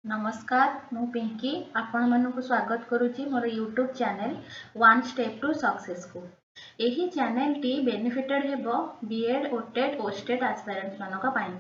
नमस्कार मु पिंकी आपण मानक स्वागत करुच्ची मोर YouTube channel one step to success को यही चैनल टी बेनिफिटेड हेबो बीएड ओटेड ओस्टेड एस्पिरेंट्स मानक पाई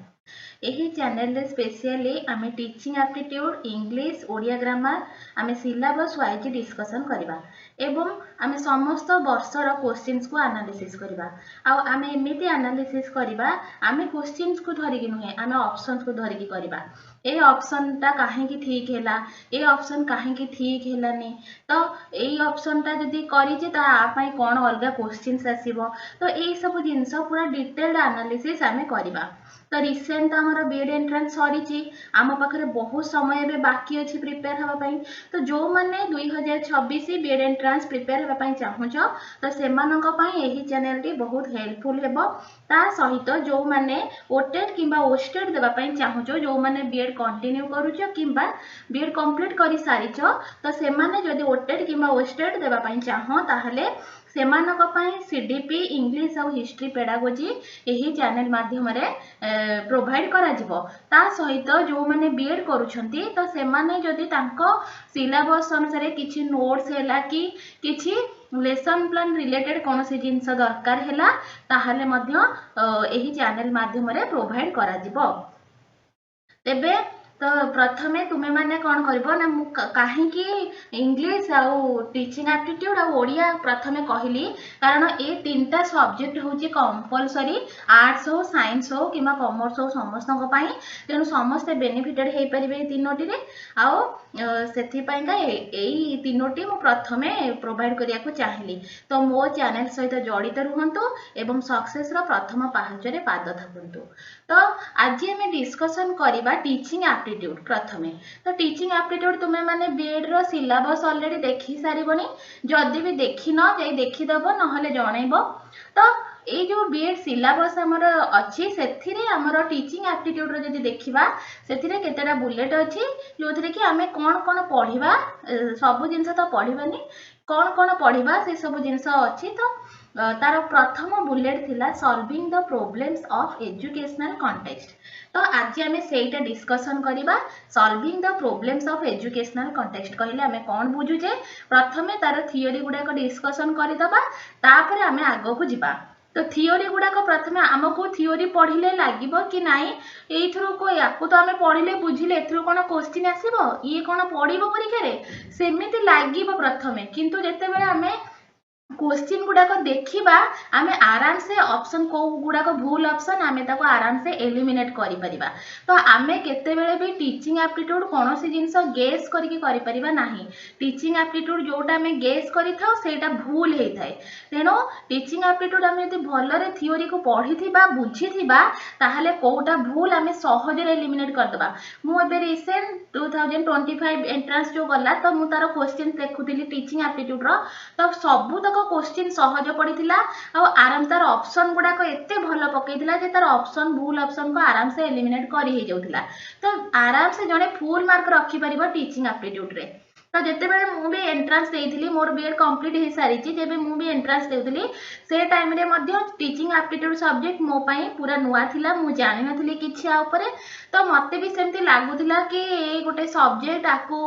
यही चैनल रे स्पेशली आमे teaching aptitude English Odia grammar आमे सिलेबस वाइज डिस्कशन करबा एवं आमे समस्त वर्षर क्वेश्चंस को एनालिसिस करबा आ आमे एमिति एनालिसिस करबा आमे क्वेश्चंस को धरिकी नुहे आमे ऑप्शंस को धरिकी करबा ए ऑप्शन ता काहे की ठीक हैला ए ऑप्शन काहे की ठीक हैलानी तो ए ऑप्शन ता जदी करी जे ता आ पई कोन अलगा क्वेश्चंस आसीबो तो ए सब जिंस पूरा डिटेल्ड एनालिसिस आमे करबा तो रिसेंट हमर बीएड एंट्रेंस सरीची आम पाखरे बहुत समय बे बाकी अछि प्रिपेयर हबा पई तो जो माने 2026 बीएड एंट्रेंस प्रिपेयर हबा पई चाहूछो तो सेमानक पई एही चैनल टी बहुत हेल्पफुल हेबो ता सहित जो माने ओटेड किबा ओस्टेड देबा पई चाहूछो जो माने बीएड कंटिन्यू करूछो किबा बीएड कंप्लीट करि सारिछो तो सेमाने जदी ओटेड किबा ओस्टेड देबा पई चाहो ताहले सेमानक पई सीडीपी इंग्लिश और हिस्ट्री पेडागोजी यही चैनल माध्यम रे प्रोवाइड करा जिवो ता सहित जो माने बीएड करूछंती तो सेमाने जदी तांको सिलेबस अनुसार किछि नोट्स हैला कि किछि लेसन प्लान रिलेटेड कौन सी जिनस दरकार हैला ताहले मध्य एही चैनल माध्यम रे प्रोवाइड करा जिवो तेबे तो प्रथमे तुमे माने कौन करबो ना मु काहे कि इंग्लिश आउ टीचिंग एप्टीट्यूड आउ ओडिया प्रथमे कहली कारण ए तीनटा सब्जेक्ट होची कंपलसरी आर्ट्स हो साइंस हो किमा कॉमर्स हो समस्त को पाई तेनु समस्त बेनिफिटेड हे परिबे तीनोटी रे आउ सेथि पई का एई तीनोटी मु प्रथमे प्रोवाइड करिया को चाहली तो मो चैनल सहित जड़ित रुहंतु एवं सक्सेस रो प्रथम पाहचरे पाद थाकंतु तो आज हमें डिस्कशन करिबा टीचिंग एप्टीट्यूड प्रथमे तो टीचिंग एप्टीट्यूड तुमे माने बीएड रो सिलेबस ऑलरेडी देखि सारिबनी जदी भी देखि न जाई देखि दबो नहले जणैबो तो ए जो बीएड सिलेबस हमर अछि सेथिरे हमर टीचिंग एप्टीट्यूड रो जदी देखिबा सेथिरे केतेटा बुलेट अछि जोथिरे कि हमें कोन कोन पढिबा सब जिंस तो पढिबानी कोन कोन पढिबा से सब जिंस अछि तो तार प्रथम बुलेट थिला solving the problems of educational context तो आज आमे सेटा डिस्कशन करिबा solving the problems of educational context कहले आमे कोन बुझु जे प्रथमे तार थियोरी गुडा को डिस्कशन करि दबा तापर आमे आगो को जिबा तो थियोरी गुडा को प्रथमे हमको थियोरी पढिले लागिबो कि नाही एथरो को याकू तो आमे पढिले बुझिले एथरो कोन क्वेश्चन आसीबो ये कोन पढिबो परीक्षा रे सेमिति लागिबो प्रथमे किंतु जते बेले आमे क्वेश्चन गुडा को देखिबा आमे आराम से ऑप्शन को गुडा को भूल ऑप्शन आमे ताको आराम से एलिमिनेट करि परिबा तो आमे केते बेले भी टीचिंग एप्टीट्यूड कोनोसी जिंस गेस करिकि करि परिबा नाही टीचिंग एप्टीट्यूड जोटा आमे गेस करि थाओ सेटा भूल हेइ थाए तेनो टीचिंग एप्टीट्यूड आमे यदि भलो रे थियोरी को पढिथिबा बुझिथिबा ताहाले कोटा भूल आमे सहज रे एलिमिनेट कर दबा मु एबे रिसेंट 2025 एंट्रेंस जो गला तो मु तारो क्वेश्चन देखुतिली टीचिंग एप्टीट्यूड रो तो सबु क्वेश्चन सहज पड़ीला और आराम तार ऑप्शन गुडा को एते भलो पकईला जे तार ऑप्शन भूल ऑप्शन को आराम से एलिमिनेट कर ही जाउतिला तो आराम से जने फुल मार्क रखि परिबो टीचिंग एप्टीट्यूड रे तो जेते बेले मु भी एंट्रेंस देइथिली मोर बीएड कंप्लीट हे सारी छि जेबे मु भी एंट्रेंस देउथिली से टाइम रे मध्य टीचिंग एप्टीट्यूड सब्जेक्ट मो पई पूरा नुआ थिला मु जानि नथिली किछि आ ऊपर तो मते भी सेमती लागुथिला कि ए गोटे सब्जेक्ट आकू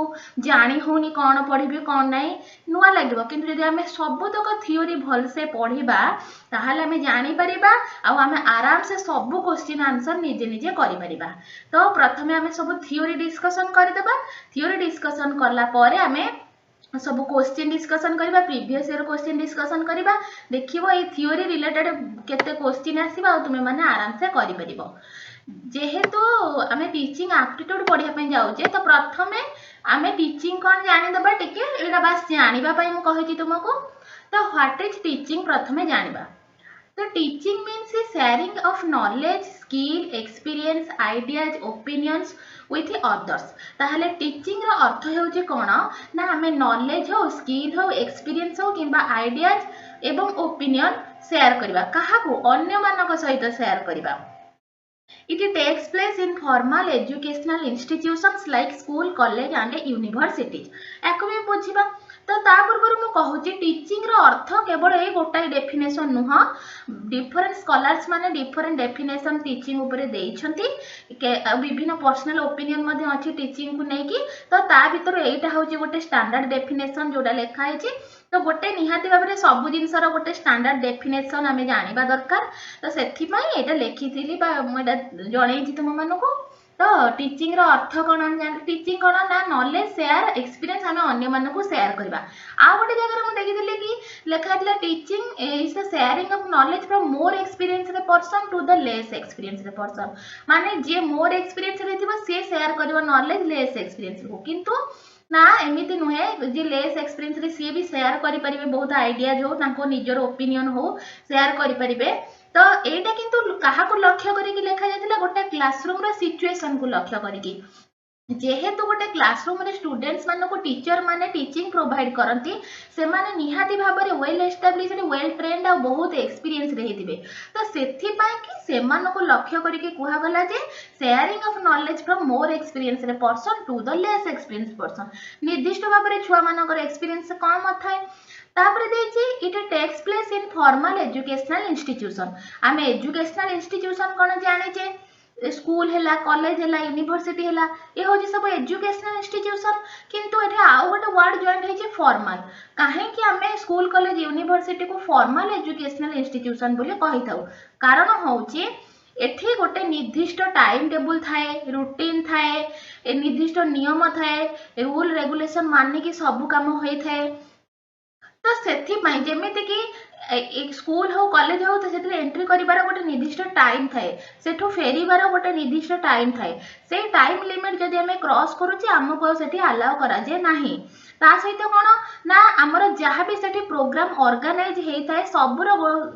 जानि होनी कोन पढिबे कोन नै नुआ लागबो किंतु जदि हमें सब तक थियोरी भल से पढिबा ताहाले हमें जानि परिबा आ हमें आराम से सब क्वेश्चन आंसर निजे निजे करि परिबा तो प्रथमे हमें सब थियोरी डिस्कशन कर देबा थियोरी डिस्कशन करला परे हमें सब क्वेश्चन डिस्कशन करबा प्रीवियस ईयर क्वेश्चन डिस्कशन करबा देखिबो ए थियोरी रिलेटेड केते क्वेश्चन आसीबा आ तुमे माने आराम से करि परिबो जेहेतु आमे टीचिंग एप्टीट्यूड पढिया पय जाउ जे तो प्रथमे आमे टीचिंग कोन जानि दबा टिके एटा बस जानिबा पय मु कहै छि तुमको तो व्हाट इज टीचिंग प्रथमे जानिबा तो teaching means sharing of knowledge skill experience ideas opinions with others ताहले टीचिंग रो अर्थ हेउचे कोन ना हमें नॉलेज हो स्किल हो एक्सपीरियंस हो किबा आइडियाज एवं ओपिनियन शेयर करबा काहा को अन्य मानक सहित शेयर करबा It takes place in formal educational institutions like school, college and universities. एको भी बुझिबा तो ता पूर्व मु कहूची टीचिंग रो अर्थ केवल ए गोटाई डेफिनेशन नुह डिफरेंट स्कॉलर्स माने डिफरेंट डेफिनेशन टीचिंग ऊपर देइछंती विभिन्न पर्सनल ओपिनियन मध्ये अछि टीचिंग को नै कि तो ता भीतर एटा होची गोटे स्टैंडर्ड डेफिनेशन जोडा लेखा है तो गोटे निहाती भाव में सब जिनसर गोटे स्टैंडर्ड डेफिनेशन आम जाना दरकार तो से लिखी जन तुम मानक तो टीचिंग रो अर्थ कौन टीचिंग कौन ना नॉलेज शेयर एक्सपीरियंस आम अन्य मानक शेयर करबा आ गोटे जगह मुझे देखी कि लिखा teaching is the sharing of knowledge from more experience रे person to the less experience रे पर्सन माने जे मोर एक्सपीरियंस रे थिबो से शेयर करबो नॉलेज लेस एक्सपीरियंस को किंतु ना एमती नुहे जे लेस एक्सपीरियंस रे सी भी शेयर करि परिबे बहुत आइडियाज हो तांको निजर ओपिनियन हो शेयर करि परिबे तो एटा किंतु काहा को लक्ष्य करिकि लेखा जायतिला गोटे क्लासरूम रो सिचुएशन को लक्ष्य करिकि जेहेतु गोटे क्लासरूम रे स्टूडेंट्स मानको टीचर माने टीचिंग प्रोवाइड करंती से माने निहाती भाव में वेल एस्टाब्लिश्ड वेल ट्रेन्ड आ बहुत एक्सपीरियंस रहिथिबे तो सेथि पय कि से मानको लक्ष्य करिकि कुहा गला जे sharing of knowledge from more experience रे person to the less experience person निर्दिष्ट भाव में छुआ मानकर एक्सपीरियंस कम थाए तापर देछि it takes place in formal educational institution आमे एजुकेशनल इंस्टीट्यूशन कोन जाने जे स्कूल हैला कॉलेज हैला यूनिवर्सिटी हैला ए हो जे सब एजुकेशनल इंस्टीट्यूशन किंतु एठे आउ गोटे वर्ड जॉइंट है जे फॉर्मल काहे कि आमे स्कूल कॉलेज यूनिवर्सिटी को फॉर्मल एजुकेशनल इंस्टीट्यूशन बोली कहि थाउ कारण होउची एठी गोटे निर्दिष्ट टाइम टेबल थाए रूटीन थाए ए निर्दिष्ट नियम थाए रूल रेगुलेशन माने कि सब काम होई थाए तो सेथि जेमिति कि एक स्कूल हो कॉलेज हो तो से एंट्री करिवार गोटे निर्दिष्ट टाइम थाए सेठू फेरिवार गोटे निर्दिष्ट टाइम थाए से टाइम लिमिट जदि आम क्रॉस करूचे आमको सेठी अलाउ करा जे नाही ता सहित कौन ना आमर जहाँ भी सेठी प्रोग्राम ऑर्गेनाइज होता है सबुर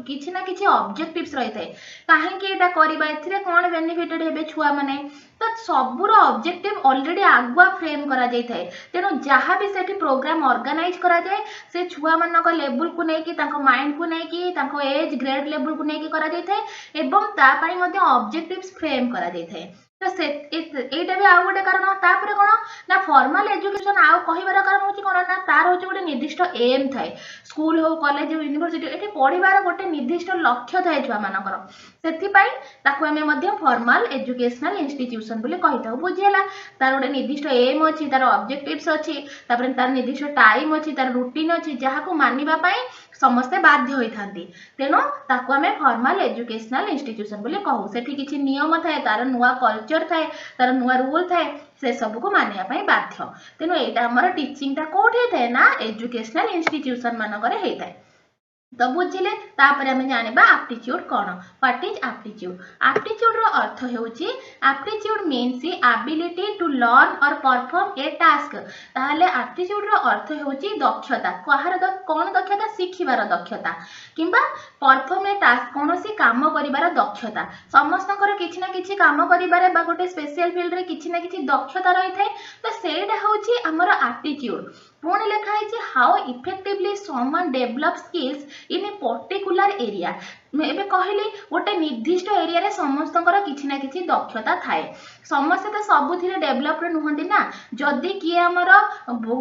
किसी ना किसी ऑब्जेक्टिव्स रही है कहीं एटा करबा एथिरे कौन बेनिफिटेड हेबे छुआ माने तो सबुर ऑब्जेक्टिव ऑलरेडी आगुआ फ्रेम करा जाय थाए तेणु जहाँ भी सेठी प्रोग्राम ऑर्गेनाइज करा जाए से छुआ मानक लेवल को लेकिन तांको माइंड को लेकिन एज ग्रेड लेवल को लेकिन करा जाय थाए एवं ता पई मध्ये ऑब्जेक्टिव्स फ्रेम करा जाय थाए तो से एटा भी आउ गोटे कारण तापर कौन ना फॉर्मल एजुकेशन आउ कहिबार कारण होची कौन ना तार होची गोटे निर्दिष्ट एम थाए स्कूल हो कॉलेज हो यूनिवर्सिटी एठी पढिबार गोटे निर्दिष्ट लक्ष्य थाए छुआ मानकर सेथि पई ताकू हमें मध्ये फॉर्मल एजुकेशनल इंस्टीट्यूशन बोली कहिताउ बुझियला तार गोटे निर्दिष्ट एम अछि तार ऑब्जेक्टिव्स अछि तापर तार निर्दिष्ट टाइम अछि तार रूटीन अछि जहा को मानिबा पई समस्ते बाध्य होई थांती तेनो ताकू हमें फॉर्मल एजुकेशनल इंस्टीट्यूशन बोली कहू सेठी किछि नियम थाए तार नुवा कल्चर थाए तार नुवा रूल थाए से सब को मानिया पई बाध्य तेनो एटा हमर टीचिंग ता कोठे थाए ना एजुकेशनल इंस्टीट्यूशन मानकरे हेइ थाए तो बुझिले तापर हमें जानिबा एप्टीट्यूड कोन व्हाट इज एप्टीट्यूड एप्टीट्यूड रो अर्थ हेउची aptitude means ability to learn और परफॉर्म ए टास्क ताहले एप्टीट्यूड रो अर्थ हेउची दक्षता कहार कोन दक्षता सिखिबार दक्षता किंबा परफॉर्म ए टास्क कोनोसी काम करिबार दक्षता समस्तकर किछि ना किछि काम करिबारे बा गोटे स्पेशल फील्ड रे किछि ना किछि दक्षता रही थाए तो सेटा हेउची हमर एप्टीट्यूड पुणी लिखा है how effectively someone develop skills in a particular area एबे कहली गोटे निर्दिष्ट एरिया रे समस्तकर किछि ना किछि दक्षता थाए समस्त तो सबुथिरे डेवलप नुहंती ना जदि किए हमर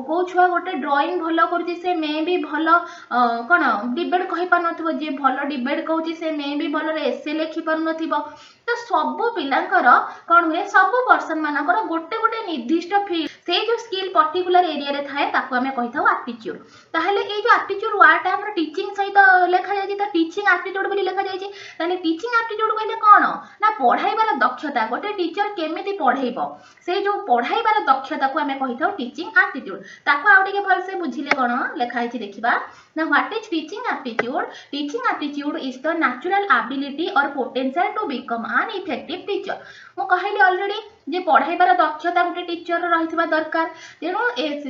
को छुआ गोटे ड्राइंग भलो करछि से मे भी भलो कोन डिबेट कहि पार नथिबो जे भलो डिबेट कहउछि से मे भी भलो एसे लिखि पार नथिबो तो सब पिलांकर कोन हुए सब पर्सन मानकर गोटे गोटे निर्दिष्ट फील्ड से जो स्किल पर्टिकुलर एरिया रे थाए ताको हमें कहिथाउ एप्टीट्यूड ताहले ए जो एप्टीट्यूड वर्ड हमर टीचिंग सहित लेखा जाय त टीचिंग एप्टीट्यूड बोली लेखा जाय ताहले टीचिंग एप्टीट्यूड कहले कोन ना पढ़ाइबार दक्षता गोटे टीचर केमिति पढ़ाइबो से जो पढ़ाइबार दक्षता को हमें कहिथाउ टीचिंग एप्टीट्यूड ताको आ टिके भल से बुझिले कोन लेखा है देखिबा ना what is teaching aptitude is the natural ability और potential to become an effective teacher मु कहली ऑलरेडी जे पढ़ाइबार दक्षता गोटे टीचर रहितबा दरकार तेणु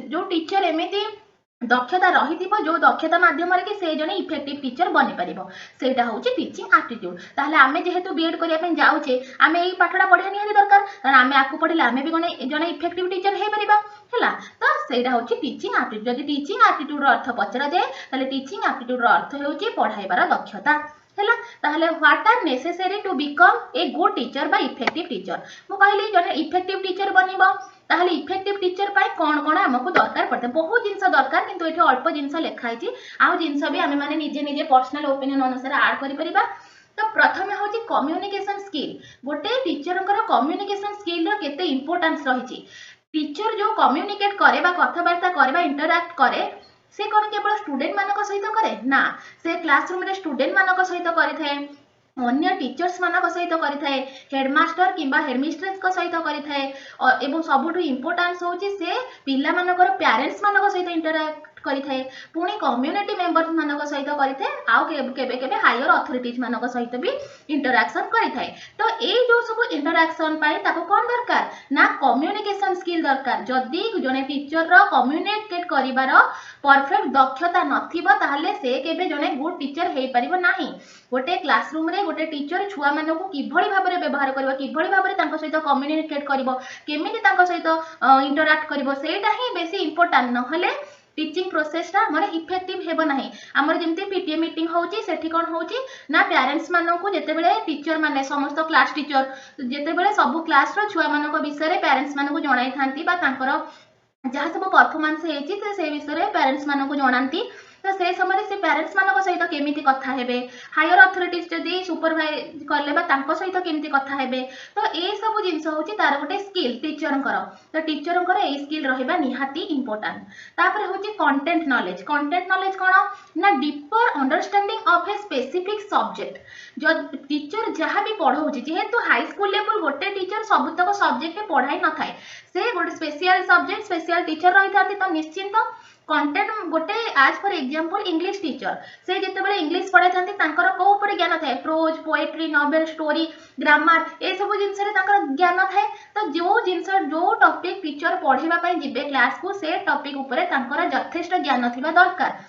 जो टीचर एमिति दक्षता रही जो दक्षता माध्यम कि से जने इफेक्टिव टीचर बनी पारिबो सेटा होची टीचिंग एप्टीट्यूड ताहले आमे जेहेतु बीएड करिया पे जाउचे आमे एई पाठडा पढिया निहाती दरकार कारण आमे आकु पढिले आमे भी जने इफेक्टिव टीचर हे परिबा हैला तो सेटा होची टीचिंग एप्टीट्यूड जदि टीचिंग एप्टीट्यूड रो अर्थ पचरा जाय ताहले टीचिंग एप्टीट्यूड रो अर्थ होची पढाइबार दक्षता हैला ताहले what are necessary to become a good teacher बा इफेक्टिव टीचर मु कहली जने इफेक्टिव टीचर बनिबो ताहले इफेक्टिव टीचर पाई कोन कोन हमको दरकार पड़ते बहुत जिंस दरकार किंतु एठी अल्प जिंस लिखाई छि आ जिंस भी आमे माने निजे निजे पर्सनल ओपिनियन अनुसार ऐड करि परिबा। तो प्रथमे होची कम्युनिकेशन स्किल गोटे टीचर कम्युनिकेशन स्किल रो केते इंपोर्टेंस रही टीचर जो कम्युनिकेट करे बा कथबार्ता करे बा इंटरैक्ट करे से कौन केवल स्टूडेंट मानक सहित करे ना से क्लासरूम रे स्टूडेंट मानक सहित करिथाए अन्य टीचर्स मानक सहित करिथाए हेडमास्टर किंबा हेडमिस्ट्रेस को सहित करिथाए एवं सबुठु इंपोर्टेंस होची से पिला मानकर पेरेंट्स मानक सहित इंटरैक्ट करिथाए पुणी कम्युनिटी मेंबर्स मानक सहित करिथाए आउ केबे केबे हायर अथॉरिटीज मानक सहित भी इंटरैक्शन करिथाए। तो ए जो सब इंटरैक्शन पाई ताको कोन दरकार ना कम्युनिकेशन स्किल दरकार जदी जने टीचर रो कम्युनिकेट करिवार परफेक्ट दक्षता नथिबो ताहले से केबे जने गुड टीचर हेई परिबो नाही। गोटे क्लासरूम रे गोटे टीचर छुआ मानक किभଳି भाबरे व्यवहार करबो किभଳି भाबरे तांको सहित कम्युनिकेट करबो केमिति तांको सहित इंटरैक्ट करबो सेटा ही बेसी इंपोर्टेंट नहले टीचिंग प्रोसेस टा हमर इफेक्टिव हेबो नाही। हमर जेमते पीटीए मीटिंग होची सेठी कोन होची ना पेरेंट्स मानक जेते बेले टीचर माने समस्त क्लास टीचर जेते बेले सब क्लास रो छुआ मानक विषय रे पेरेंट्स मानक जणाई थांती बा तांकर जहाँ सब परफॉर्मेंस हेची से विषय रे पेरेंट्स मानक जणांती। तो से समय से पेरेंट्स मानक सहित केमिति कथा हेबे हायर अथॉरिटीज जदी सुपरवाइज करले बा तांको सहित केमिति कथा हेबे तो ए सब जिंस होची तार गोटे स्किल टीचरंकर। तो टीचरंकर ए स्किल रहबा निहाती इंपोर्टेंट। तापर होची कंटेंट नॉलेज कोन ना deeper understanding of a specific subject जो टीचर जहाँ भी पढ़ाउची जेहेतु हाई स्कूल लेवल गोटे टीचर सबतक सब्जेक्ट पढ़ाई न थाए से गोटे स्पेशल सब्जेक्ट स्पेशल टीचर रही थाती। तो निश्चिंत कंटेंट गोटे आज फॉर एग्जांपल इंग्लिश टीचर से जिते बड़े इंग्लिश पढ़ाई थांती तांकर को ऊपर ज्ञान थाए prose poetry novel story grammar ए सब जिंस रे तांकर ज्ञान थाए। तो जो जिंस जो टॉपिक टीचर पढ़ाइबा पई जिबे क्लास को से टॉपिक ऊपर तांकर यथेष्ट ज्ञान थिबा दरकार।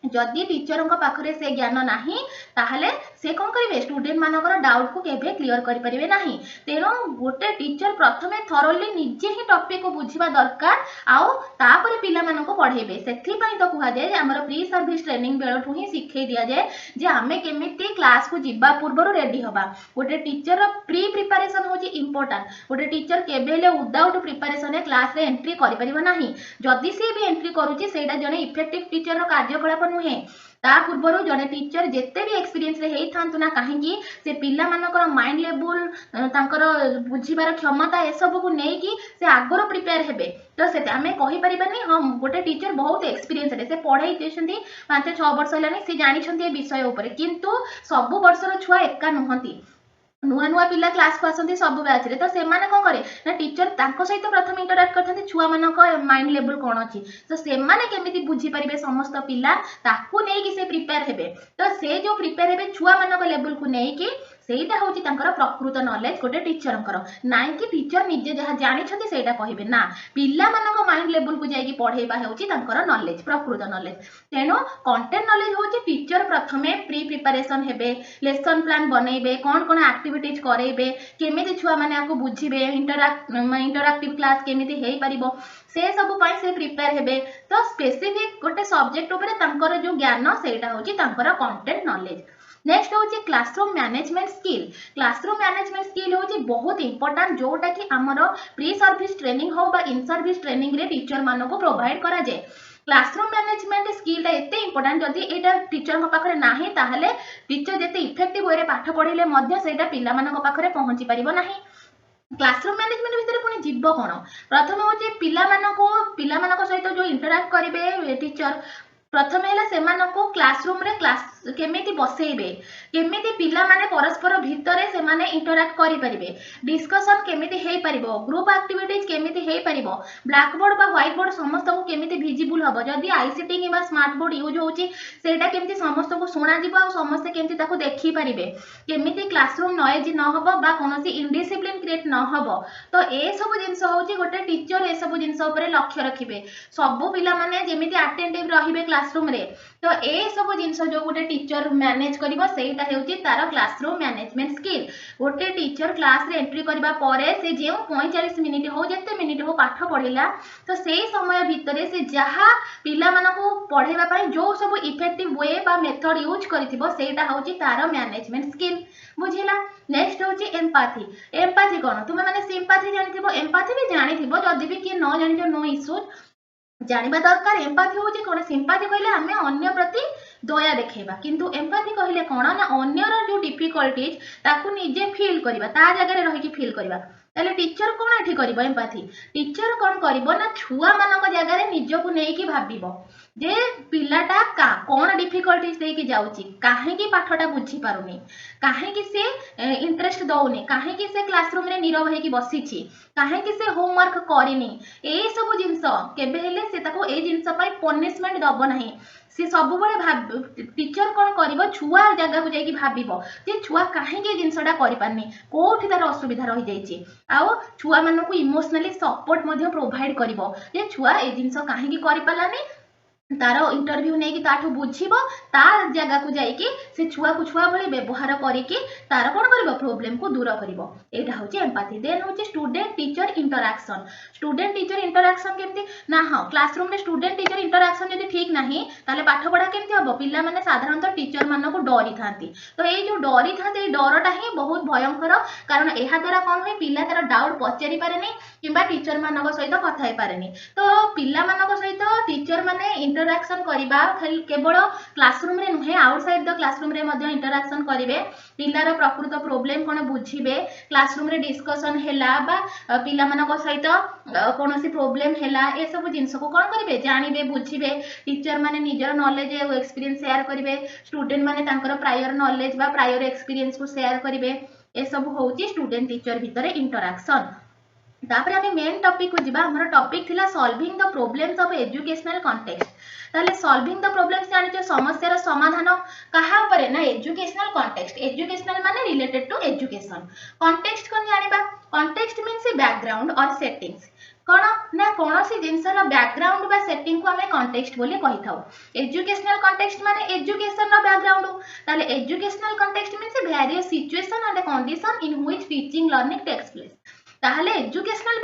जदि टीचर पाखरे से ज्ञान नाही ताहले से कौन करेंगे स्टूडेंट मानकर डाउट को केबे क्लियर करि परिबे नाही। तेनो गोटे टीचर प्रथमे थरोली निजे ही टॉपिक को बुझिबा दरकार आउ तापर पिला मानको पढेबे। सेथि पई तो कुहा जाय हमर प्री सर्विस ट्रेनिंग बेलठु ही सिखै दिया जाय जे हमें केमिति क्लास को जिबा पूर्व रेडी हबा। गोटे टीचर प्री प्रिपरेशन होची इंपोर्टेंट। गोटे टीचर केबेले विदाउट प्रिपरेशन क्लास रे एंट्री करि परिबो नाही। जदि से भी एंट्री करूची सेटा जने इफेक्टिव टीचर रो कार्यकलाप नुहे। ता पूर्व जड़े टीचर जिते भी एक्सपीरियंस रे था ना कहीं से पिला मानकर माइंड लेवल तांकर बुझीबार क्षमता ए सब को लेकिन से आगर प्रिपेयर हेबे। तो से आमे कहि परिबानी हम गोटे टीचर बहुत एक्सपीरियंस रे से पढ़ाई देछंती 5-6 वर्ष हेलानी से जानिछंती ए विषय ऊपर किंतु सब वर्षर छुआ एका नुहंती नुआ नुआ पिला क्लास को आसती सब बैच रे। तो से माने कोन करे ना टीचर तांको सहित प्रथम इंटरैक्ट करथांती छुआ मानक माइंड लेवल कोन अछि तो से माने केमिति बुझी परिबे समस्त पिला ताकू नै कि से प्रिपेयर हेबे। तो से जो प्रिपेयर हेबे छुआ मानक लेवल को नै कि सेटा होची तांकर प्रकृत नॉलेज गोटे टीचरंकर नाइ कि टीचर निजे जहा जानि छथि सेटा कहिबे ना पिला मानक माइंड लेवल को जाई कि पढेबा होची तांकर नॉलेज प्रकृत नॉलेज। तेनो कंटेंट नॉलेज होची टीचर प्रथमे प्री प्रिपरेशन हेबे लेसन प्लान बनेबे कोन कोन एक्टिविटीज करेबे केमिति छुआ माने आको बुझिबे इंटरैक्टिव क्लास केमिति हेई परिबो से सब पई से प्रिपेयर हेबे। तो स्पेसिफिक गोटे सब्जेक्ट ऊपर तांकर जो ज्ञान सेटा होची तांकर कंटेंट नॉलेज। नेक्स्ट होची classroom management skill. Classroom management skill होची बहुत इंपोर्टेंट जोटा कि हमरो प्री सर्विस ट्रेनिंग हो बा इन सर्विस ट्रेनिंग रे टीचर मानो को प्रोवाइड करा जाय। क्लासरूम मैनेजमेंट स्किल टा एते इंपोर्टेंट जदी एटा टीचर को पाखरे नाही ताहले टीचर जेते इफेक्टिव वे रे पाठ पढिले मध्य सेटा पिला मानो को पाखरे पहुंची परिबो नाही। क्लासरूम मैनेजमेंट भितर पुणी जीव कौन प्रथम हूँ पिला सहित जो इंटरैक्ट करेंगे टीचर प्रथम है क्लासरूम रे क्लास केमिति बसेबे केमिति पिला माने परस्पर भितर से माने इंटरैक्ट करि परिबे डिस्कशन केमिति हेई परिबो ग्रुप एक्टिविटीज केमिति हेई परिबो ब्लैक बोर्ड बा व्हाइट बोर्ड समस्त को केमिति विजिबल हबो जदी आईसीटी किबा स्मार्ट बोर्ड यूज होची सेटा केमिति समस्त को सुना जिवो आ समस्त केमिति ताको देखि परिबे केमिति क्लासरूम नॉइज न हबो बा कोनोसी इनडिसिप्लिन क्रिएट न हबो। तो ए सब जिंस होची गोटे टीचर ए सब जिंस ऊपर लक्ष्य रखिबे सब पिला माने जेमिति अटेंटिव रहिबे क्लासरूम रे तो ए सब जिनस जो गोटे टीचर मैनेज करिवो सेटा हेउची तार क्लासरूम मैनेजमेंट स्किल गोटे टीचर क्लास रे एंट्री करबा परे से जे 45 मिनिट हो जते मिनिट हो पाठ पढिला तो सेही समय भितरे से जहा पिला मानको पढेबा पई जो सब इफेक्टिव वे बा मेथड यूज करिथिबो सेटा होची तार मैनेजमेंट स्किल बुझिला। नेक्स्ट होची एम्पैथी। एम्पैथी कोन तुमे माने सिंपैथी जानिथिबो एम्पैथी भी जानिथिबो जदि भी कि न जानिथो नो इश्यू जानिबा दरकार। एम्पैथी होची कोन सिंपैथी कहले हमें अन्य प्रति दया देखेबा किंतु एम्पैथी कहले कोन ना अन्यर जो डिफिकल्टीज ताकू निजे फील करबा ता जगह रे रही कि फील करबा ताले टीचर कोन एठी करबो एम्पैथी टीचर कोन करबो ना छुआ मानक जगह रे निजको नै कि भाबिबो जे पिलाटा का कोन डिफिकल्टीज दे कि जाउची काहे कि पाठटा बुझी पारुनी काहे कि से इंटरेस्ट दउनी काहे कि से क्लासरूम रे नीरव हे कि बसिछि काहे कि से होमवर्क करिनी ए सब जिंस केबे हेले से ताको ए जिंस पई पनिशमेंट दबो नाही से सब बळे टीचर कोन करबो छुआ जगह को जाई कि भाबिबो जे छुआ काहे कि जिंसडा करि पारनी कोठी तार असुविधा रहि जाईछि आउ छुआ मानको इमोशनली सपोर्ट मध्ये प्रोवाइड करिवो जे छुआ ए जिंस काहे कि करि पालानी तार इंटरव्यू नहीं कि ताठू बुझीबो तार जगह को जाई कि से छुआ को छुआ भले व्यवहार करी कि तार कोन करबो प्रॉब्लम को दूर करबो एटा होची एम्पैथी। देन होची student teacher interaction. Student teacher interaction केमती ना हां क्लासरूम में स्टूडेंट टीचर इंटरैक्शन यदि ठीक नाही ताले पाठ पढा केमती हबो पिल्ला माने साधारणतः टीचर मानको डरी थांती तो ए जो डरी थांती डरटा ही बहुत भयंकर कारण एहा द्वारा कोन होई पिल्ला तार डाउट पचारि पारेनी किबा टीचर मानको सहित कथा हे पारेनी तो पिल्ला मानको सहित टीचर माने इंटरैक्शन करिबा खाली केवल क्लासरूम रे नुहे आउटसाइड द क्लासरूम रे मध्ये इंटरैक्शन करिवे पिल्लार प्रकृत प्रॉब्लम कोन बुझिबे क्लासरूम रे डिस्कशन हेला बा पिल्ला मानको सहित कोनोसी प्रॉब्लम हेला ए सब जिंस को कोन करिवे जानिबे बुझिबे टीचर माने निजर नॉलेज ए एक्सपीरियंस शेयर करिवे स्टूडेंट माने तांकर प्रायर नॉलेज बा प्रायर एक्सपीरियंस को शेयर करिवे ए सब होउची स्टूडेंट टीचर भितरे इंटरैक्शन। तापर आमे मेन टॉपिक को जिबा हमर टॉपिक थिला solving the problems of educational context ताले सॉल्विंग द प्रॉब्लम्स जानिचो समस्यार समाधान कहा ऊपर ना एजुकेशनल कॉन्टेक्स्ट एजुकेशनल माने रिलेटेड टू एजुकेशन कॉन्टेक्स्ट कोन जानिबा कॉन्टेक्स्ट मींस बैकग्राउंड और सेटिंग्स कोन ना कोनोसी जिंसर बैकग्राउंड बा सेटिंग को हमें कॉन्टेक्स्ट बोली कहि थाउ एजुकेशनल कॉन्टेक्स्ट माने एजुकेशन रो बैकग्राउंड ताले educational context means various situation and condition in which teaching learning takes place ताहले एजुकेशनल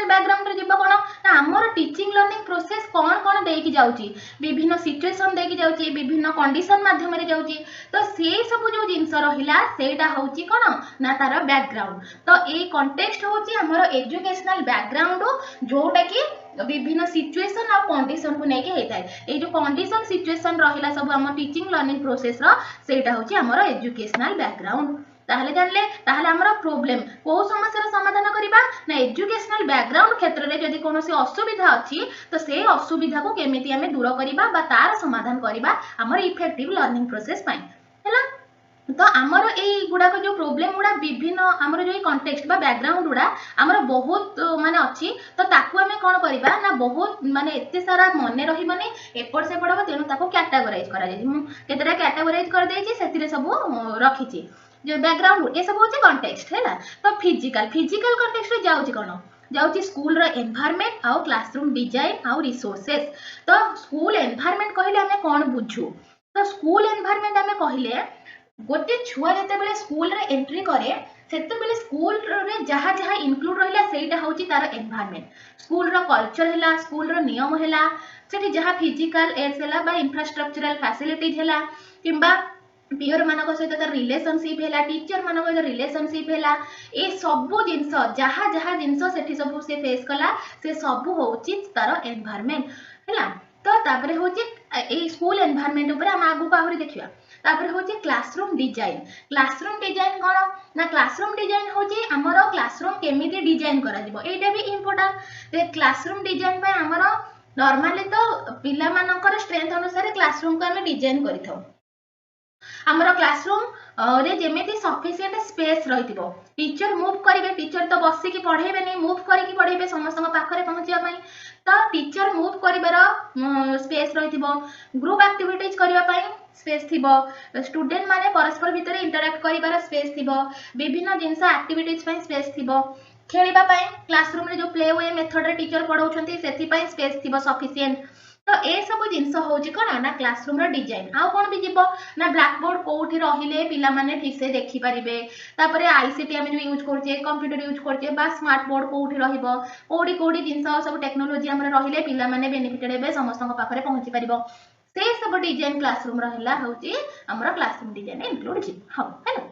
बैकग्राउंड रे जिबा कोन ना हमर टीचिंग लर्निंग प्रोसेस कोन कोन देई कि जाउची विभिन्न सिचुएशन देई कि जाउची विभिन्न कंडीशन माध्यम रे जाउची तो से सब जो जिंस रहिला सेटा होउची कोन ना तार बैकग्राउंड तो ए कॉन्टेक्स्ट होउची हमर एजुकेशनल बैकग्राउंड जोटा कि विभिन्न सिचुएशन और कंडीशन को लेके हेताय ए जो कंडीशन सिचुएशन रहिला सब हम टीचिंग लर्निंग प्रोसेस रो सेटा होची हमर एजुकेशनल बैकग्राउंड ताहले जानले ताहले हमर प्रॉब्लम को समस्या समाधान करिबा ना एजुकेशनल बैकग्राउंड क्षेत्र रे जदि कोनोसी असुविधा अछि तो से असुविधा को केमिति हमें दूर करिबा बा तार समाधान करिबा हमर इफेक्टिव लर्निंग प्रोसेस पई हैला तो आमर ए गुडा को जो प्रॉब्लम गुडा विभिन्न आमर जो कॉन्टेक्स्ट बा बैकग्राउंड गुडा आमर बहुत माने अछि तो ताकू हमें कोन करिबा ना बहुत माने एते सारा मने रहिबनी एपड से पडबो तेनु ताको कैटेगराइज करा जाय मु केतरा कैटेगराइज कर देछि सेतिरे सब रखिछि जो बैकग्राउंड ये सब होचे कॉन्टेक्स्ट हैला तो फिजिकल कॉन्टेक्स्ट रे जाउची कोन जाउची स्कूल रो एनवायरनमेंट आउ क्लासरूम डिजाइन आउ रिसोर्सेस तो स्कूल एनवायरनमेंट कहिले हमें कोन बुझू तो स्कूल एनवायरनमेंट हमें कहिले गोटे छुआ जते बेले स्कूल रे एंट्री करे सेते बेले स्कूल रे जहा जहा इंक्लूड रहिला सेटा होची तार एनवायरनमेंट स्कूल रो कल्चर हैला स्कूल रो नियम हैला सेठी जहा फिजिकल एड्स हैला बा इंफ्रास्ट्रक्चरल फैसिलिटीज हैला किंबा पियर मानक सहित तार रिलेशनशिप हैला टीचर मानक सहित रिलेशनशिप हैला ए सब जिंस जहा जहा जिंस सेठी सब से फेस कला से सब होची तार एनवायरनमेंट हैला तो तापरे होची ए स्कूल एनवायरनमेंट ऊपर हम आगु पाहरी देखिबा तापर होची क्लासरूम डिजाइन कोन ना क्लासरूम डिजाइन होची हमरो क्लासरूम केमिति डिजाइन करा दिबो एटा भी इंपोर्टेंट ते क्लासरूम डिजाइन पे हमरो नॉर्मली तो पिला मानकर स्ट्रेंथ अनुसार क्लासरूम को हम डिजाइन करिथौ हमरो क्लासरूम रे जेमेति सफिशिएंट स्पेस रहितिबो टीचर मूव करिवे टीचर तो बसी की पढेबे नै मूव करी की पढेबे समस्त पाखरे पहुंचिया पई तो टीचर मूव करिवार स्पेस रहितिबो ग्रुप एक्टिविटीज करिवा पई स्पेस थिबो स्टूडेंट माने परस्पर भितर इंटरैक्ट करिवार स्पेस थिबो विभिन्न जिंस एक्टिविटीज पई स्पेस थिबो खेलिबा पई क्लासरूम रे जो प्ले वे मेथड रे टीचर पढाउछंती सेथि पई स्पेस थिबो सफिशिएंट तो ए सब जिनस होची कोन ना क्लासरूम रो डिजाइन आ कोन भी जीवो ना ब्लैक बोर्ड कोठी रहिले पिला माने ठीक से देखि परिबे तापरे आईसीटी हम यूज करछे कंप्यूटर यूज करछे बा स्मार्ट बोर्ड कोठी रहिबो कोडी कोडी जिनस सब टेक्नोलॉजी हमर रहिले पिला माने बेनिफिटेड हेबे समस्त पाखरे पहुंची परिबो से सब डिजाइन क्लासरूम रहिला होची हमर क्लासरूम डिजाइन इंक्लूड जी हो है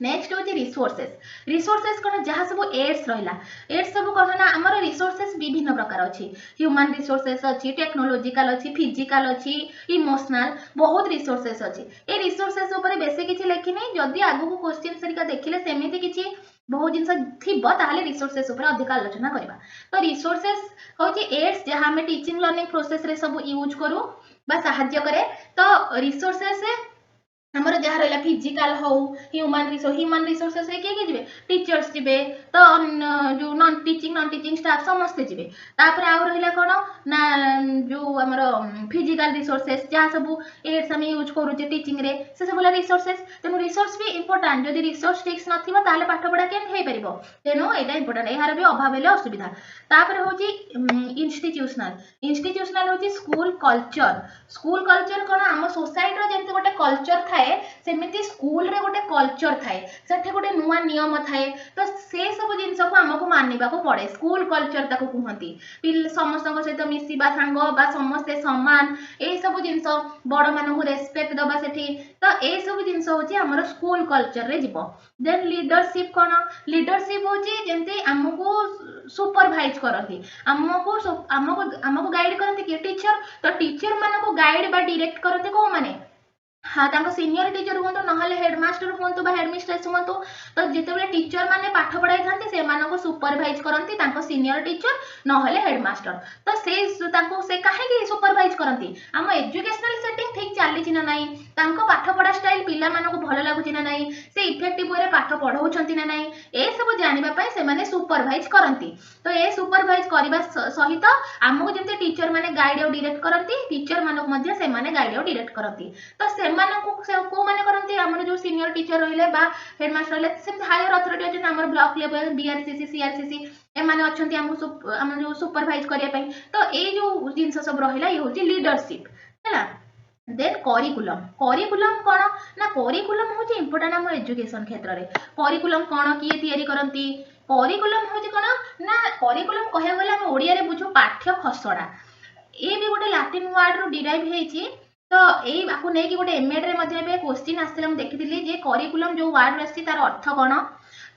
नेक्स्ट होची रिसोर्सेस कोन जहा सब एड्स रहिला एड्स सब कोन ना हमर रिसोर्सेस विभिन्न प्रकार अछि ह्यूमन रिसोर्सेस अछि टेक्नोलॉजिकल अछि फिजिकल अछि इमोशनल बहुत रिसोर्सेस अछि ए रिसोर्सेस ऊपर बेसी किछि लेखि नै जदी आगु को क्वेश्चन सरिका देखिले सेमिति किछि बहुत जिनस थिबो ताले रिसोर्सेस ऊपर अधिक आलोचना करबा तो रिसोर्सेस होची एड्स जहा हमें टीचिंग लर्निंग प्रोसेस रे सब यूज करू बा सहाय्य करे तो रिसोर्सेस हमर जहा रहला फिजिकल हो ह्यूमन रिसोर्सेस रे के जिवे टीचर्स जिवे तो जो नॉन टीचिंग स्टाफ समस्त जिवे तापर आ रहला कोन ना जो हमर फिजिकल रिसोर्सेस जहा सब एड्स हम यूज करू जे टीचिंग रे से सब रिसोर्सेस तेनु रिसोर्स भी इंपोर्टेंट जदी रिसोर्स फिक्स नथिबा ताले पाठ पढा केन हे परिबो तेनु एटा इंपोर्टेंट एहार भी अभाव हेले असुविधा तापर होची इंस्टीट्यूशनल होची स्कूल कल्चर कोन हम सोसाइटी रो जेंते गोटे कल्चर थाए सेमिति स्कूल रे गोटे कल्चर थाए सेठे गोटे नुवा नियम थाए तो से सब जिंस को हमको मानिबा को पड़े स्कूल कल्चर ताको कहंती समस्त सहित मिसिबा सांग बा समस्त समान ए सब जिंस बड़ मानन को रेस्पेक्ट दबा सेठी तो ए सब जिंस होची हमर स्कूल कल्चर रे जीवो देन लीडरशिप कोन लीडरशिप होची जेंते हमको सुपरवाइज करती हमको गाइड करती कि टीचर तो टीचर मान को गाइड बा डायरेक्ट करते को माने हाँ तांको सीनियर टीचर हुंतु नहले हेडमास्टर हुंतु बा हेडमिस्ट्रेस हुंतु तो जेतेबेले टीचर माने पाठ पढ़ाई थांती से मानको सुपरवाइज करंती तांको सीनियर टीचर नहले हेडमास्टर तो से काहे कि सुपरवाइज करंती हम एजुकेशनल सेटिंग ठीक चाली छिना नाही तांको पाठ पढ़ा स्टाइल पिला मानको भलो लागु छिना नाही से इफेक्टिव वे पाठ पढ़ाउ छंती ना नाही ए सब जानिबा पई से माने सुपरवाइज करंती तो ए सुपरवाइज करबा सहित हमको जेते टीचर माने गाइड और डायरेक्ट करंती टीचर मानको मध्ये से माने गाइड और डायरेक्ट करंती तो से को माने करंती हमर जो सीनियर टीचर रहिले बा हेडमास्टर रहिले से हायर अथॉरिटी अछि हमर ब्लॉक लेवल बीआरसीसी सीआरसीसी ए माने अछंती हम जो सुपरवाइज करिया पई तो ए जो जिंस सब रहिला ये होची लीडरशिप हैला देन करिकुलम कोन ना करिकुलम होची इंपोर्टेंट हम एजुकेशन क्षेत्र रे करिकुलम कोन की तयारी करंती करिकुलम होची कोन ना करिकुलम कहया गला हम ओडिया रे बुझो पाठ्य खसडा ए भी गोटे लैटिन वर्ड रो डिराइव हेची तो एई बाकू नै कि गोटे एमएड रे मध्ये बे क्वेश्चन आस्थिला हम देखिथिली जे करिकुलम जो वर्ड आछि तार अर्थ कोन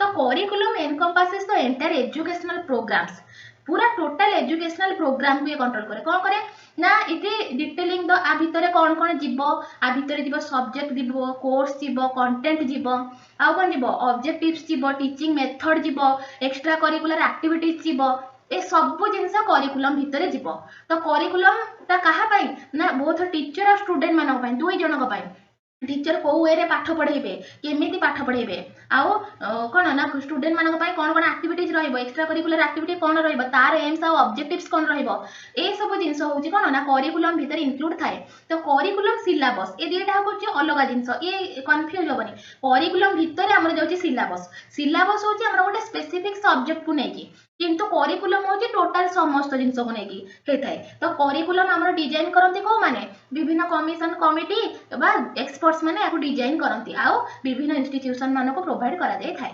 तो curriculum encompasses the entire educational programs पूरा टोटल एजुकेशनल प्रोग्राम को ये कंट्रोल करे कोन करे ना इति डिटेलिंग द आ भितरे कोन कोन जीवो आ भितरे जीवो सब्जेक्ट जीवो कोर्स जीवो कंटेंट जीवो आ कोन जीवो ऑब्जेक्टिव्स जीवो टीचिंग मेथड जीवो एक्स्ट्रा करिकुलर एक्टिविटीज जीवो ए सब जिनस करिकुलम भितरे जीवो तो करिकुलम ता कहा पाई ना बोथ टीचर और स्टूडेंट मानक पाई दुई जनक पाई टीचर को वे रे पाठ पढ़ेबे केमिति पाठ पढ़ेबे आउ कोन ना स्टूडेंट मानक पाई कोन कोन एक्टिविटीज रहइबो एक्स्ट्रा करिकुलर एक्टिविटी कोन रहइबो तार एम्स आ ऑब्जेक्टिव्स कोन रहइबो ए सब जिंस होउची कोन ना करिकुलम भीतर इंक्लूड थाए तो करिकुलम सिलेबस ए देटा होउची अलग जिंस ए कंफ्यूज होबनी करिकुलम भीतर हमर जाउची सिलेबस होउची हमर गोटे स्पेसिफिक सब्जेक्ट को नेकी किंतु करिकुलम होची टोटल समस्त जिंस को नेकी हे थाए तो करिकुलम हमर डिजाइन करंती को माने विभिन्न कमिशन कमिटी बा एक्सपर्ट्स माने याको डिजाइन करंती आ विभिन्न इंस्टीट्यूशन मानको प्रोवाइड करा जाय थाए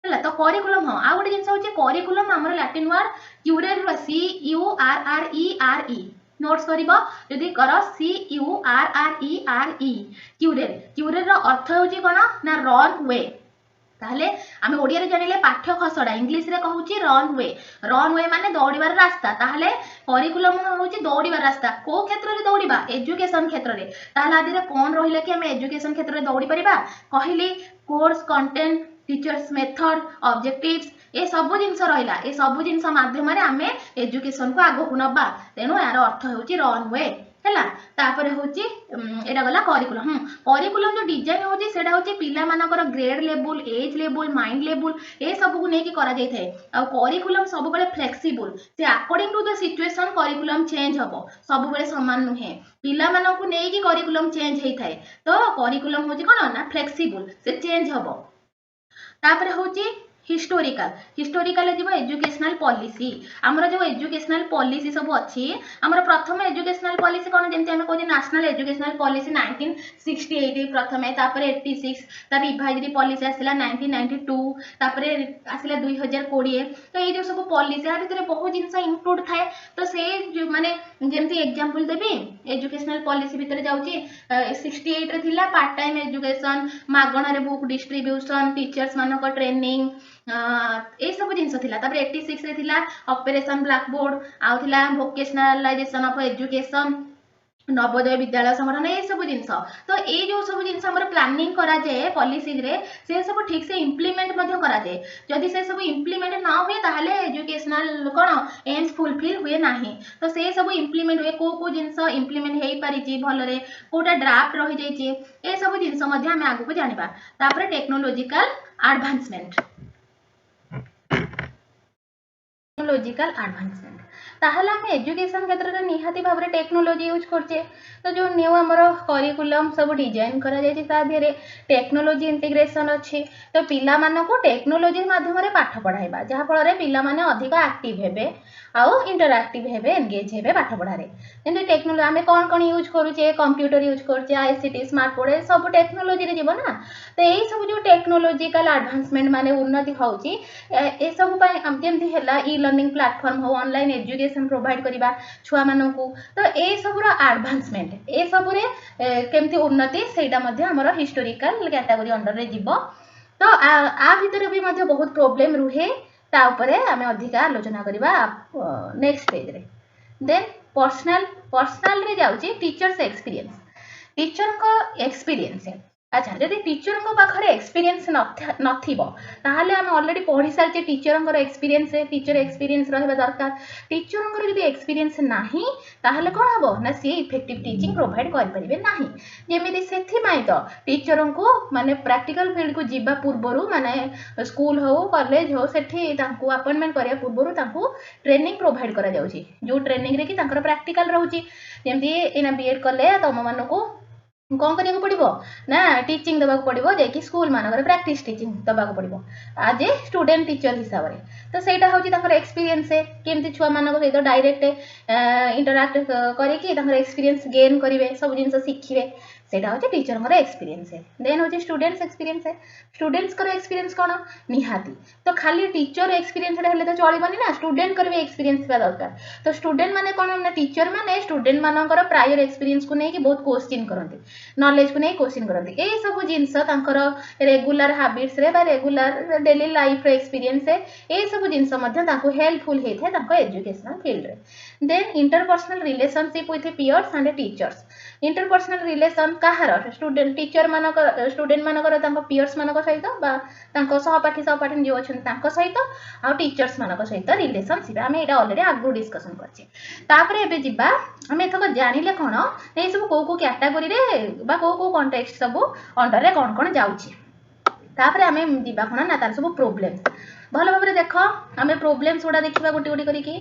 हला तो करिकुलम हां आ गोटे जिंस होची करिकुलम हमर लैटिन वर्ड क्यूरेर C U R E notes करिबो यदि करो सी यू आर ई क्यूरेर रो अर्थ होची कोन ना रन वे ताहले आमे ओडिया रे जानिले पाठ्य खसडा इंग्लिश रे कहूची रन वे माने दौड़ीबार रास्ता ताहले करिकुलम होची दौड़ीबार रास्ता को क्षेत्र रे दौड़ीबा एजुकेशन क्षेत्र रे ताहले आदि रे कोन रहिला कि आमे एजुकेशन क्षेत्र रे दौड़ी परिबा कहिली course content teachers method objectives ए सब जिंस रहिला ए सब जिंस माध्यम रे आमे एजुकेशन को आगो को नबा तेनो यार अर्थ होची रन वे हैला तापर होची एडा गला करिकुलम जो डिजाइन होची सेडा होची पिला मानकर grade level age level mind level ए सब को नेकी करा जाय थाए आ करिकुलम सब बेले फ्लेक्सिबल से according to the situation curriculum change हबो सब बेले समान नुहे पिला मानको नेकी करिकुलम चेंज हेई थाए तो करिकुलम होची कोन ना फ्लेक्सिबल से चेंज हबो तापर होची हिस्टोरिकल हिस्टोरिकल जीव एजुकेशनल पॉलिसी आमर जो एजुकेशनल पॉलिसी सब अच्छी आमर प्रथम एजुकेशनल पॉलिसी कौन जमी आम कहते नेशनल एजुकेशनल पॉलिसी 1968 प्रथम तापर 86 तार रिवाइजरी पॉलिसी आसला 1992 तापर आसला 2020 तो ये जो सब पॉलिसी या भितर बहुत जिनस इंक्लूड थाए तो से माने जमती एग्जांपल देबी एजुकेशनल पॉलिसी भितर जाउची 68 रे थिला पार्ट टाइम एजुकेशन मागणारे बुक डिस्ट्रीब्यूशन टीचर्स मानक ट्रेनिंग ए सब जिनस थिला तापर 86 रे थिला ऑपरेशन ब्लैक बोर्ड आउ थिला vocationalisation of education Navodaya Vidyalaya संगठन ये सब जिनस तो ये जो सब जिनस हमर प्लानिंग करा जाए पॉलिसी रे से सब ठीक से इंप्लीमेंट मध्य करा जाए जदि से सब इंप्लीमेंट ना हुए ताहले एजुकेशनल कोन एम्स फुलफिल हुए नाही तो से सब इंप्लीमेंट हुए को जिनस इंप्लीमेंट हेई पारि छि भल रे कोटा ड्राफ्ट रहि जाय छि ए सब जिनस मध्य हम आगु को जानिबा तापर टेक्नोलॉजिकल एडवांसमेंट टेक्नोलॉजिकल एडवांसमेंट ताहले हम एजुकेशन क्षेत्र रे निहाती भाव रे टेक्नोलॉजी यूज करछे तो जो न्यू हमर करिकुलम सब डिजाइन करा जाय छि ता धेरे टेक्नोलॉजी इंटीग्रेशन अछि तो पिला मानको को टेक्नोलॉजी माध्यम रे पाठ पढाइबा जहा फल रे पिला माने अधिक एक्टिव हेबे आउ इंटरएक्टिव हेबे एंगेज हेबे पाठ पढा रे जेंति टेक्नोलॉजी आमे कोन यूज करूचे कंप्यूटर यूज करछे आईसीटी स्मार्ट बोर्ड सब टेक्नोलॉजी रे जीव ना तो एई सब जो टेक्नोलॉजिकल एडवांसमेंट माने उन्नति होउची ए सब पय हम जेंति हैला ई लर्निंग प्लेटफॉर्म हो ऑनलाइन एजुकेशन प्रोवाइड करिबा छुआ मानकू तो ए सब रो एडवांसमेंट ए सब रे केमति उन्नति सेटा मध्ये हमर हिस्टोरिकल कैटेगरी अंडर रे जीव तो आ भीतर भी मध्ये बहुत प्रॉब्लम रुहे ता ऊपर आमे अधिक आलोचना करिबा नेक्स्ट पेज रे देन पर्सनल रे जाउची टीचर्स एक्सपीरियंस टीचर को एक्सपीरियंस अच्छा जदि टीचर को पाखरे एक्सपीरियंस नथिबो ताहले हम ऑलरेडी पढ़ी सारचे टीचर को एक्सपीरियंस टीचर एक्सपीरियंस रहबा दरकार टीचर को जदि एक्सपीरियंस नाही ताहले कोन हबो ना से इफेक्टिव टीचिंग प्रोवाइड करि परिबे नाही जेमिति सेथि माइ तो टीचर को माने प्रैक्टिकल फील्ड को जिबा पूर्वरु माने स्कूल हो कॉलेज हो सेठी तांको अपॉइंटमेंट करिया पूर्वरु तांको ट्रेनिंग प्रोवाइड करा जाउची जो ट्रेनिंग रे कि तांकर प्रैक्टिकल रहउची जेमिति एना बीएड करले तम मानको कौन करिया पड़ो ना टीचिंग देवा पड़ो जे स्कूल मानक प्रैक्टिस टीचिंग देवा पड़ो आज ए स्टूडेंट टीचर हिसाब से तो सहीटा हूँ एक्सपीरियंस केमती छुआ मान सहित डायरेक्ट इंटराक्ट करके एक्सपीरियंस गेन करेंगे सब जिन शिखे सेटा हूँ टीचर एक्सपीरियंस देन हूँ स्टूडेंट्स एक्सपीरियंस स्टूडेंट्स एक्सपीरियंस कौन निहाती तो खाली टीचर एक्सपीरियंस तो चलबनी ना स्टूडेंट भी एक्सपीरियंस दरकार तो स्टूडेंट माने कौन ना टीचर माने स्टूडेंट मानकर प्रायर एक्सपीरियंस को लेकिन बहुत क्वेश्चन करते नॉलेज को नहीं क्वेश्चन करते ये सब जिनस रेगुलर हैबिट्स रे बा रेगुलर डेली लाइफ एक्सपीरियंस ये सब जिनस हेल्पफुल होता है एजुकेशनल फील्ड रे then interpersonal relationship with peers and teachers interpersonal relation कहार स्टूडेंट टीचर मानक स्टूडेंट मानकर पीयर्स मानक सहित सहपाठी सहपाठी जो अच्छा सहित आ टीचर्स मानक सहित रिलेशनशिप आम ये ऑलरेडी आगु डिस्कसन करछे आम एथक जानिले कौन ये सब कौ कौ कैटेगरी रे बा कौ कॉन्टेक्स्ट सब अंडर रे कौन कौन जाउची तापर आम जीवा कौन ना तार सब प्रोब्लेम भल भाव देख आम प्रोब्लेम्स गुड़ा देखा गोटे गोटे करके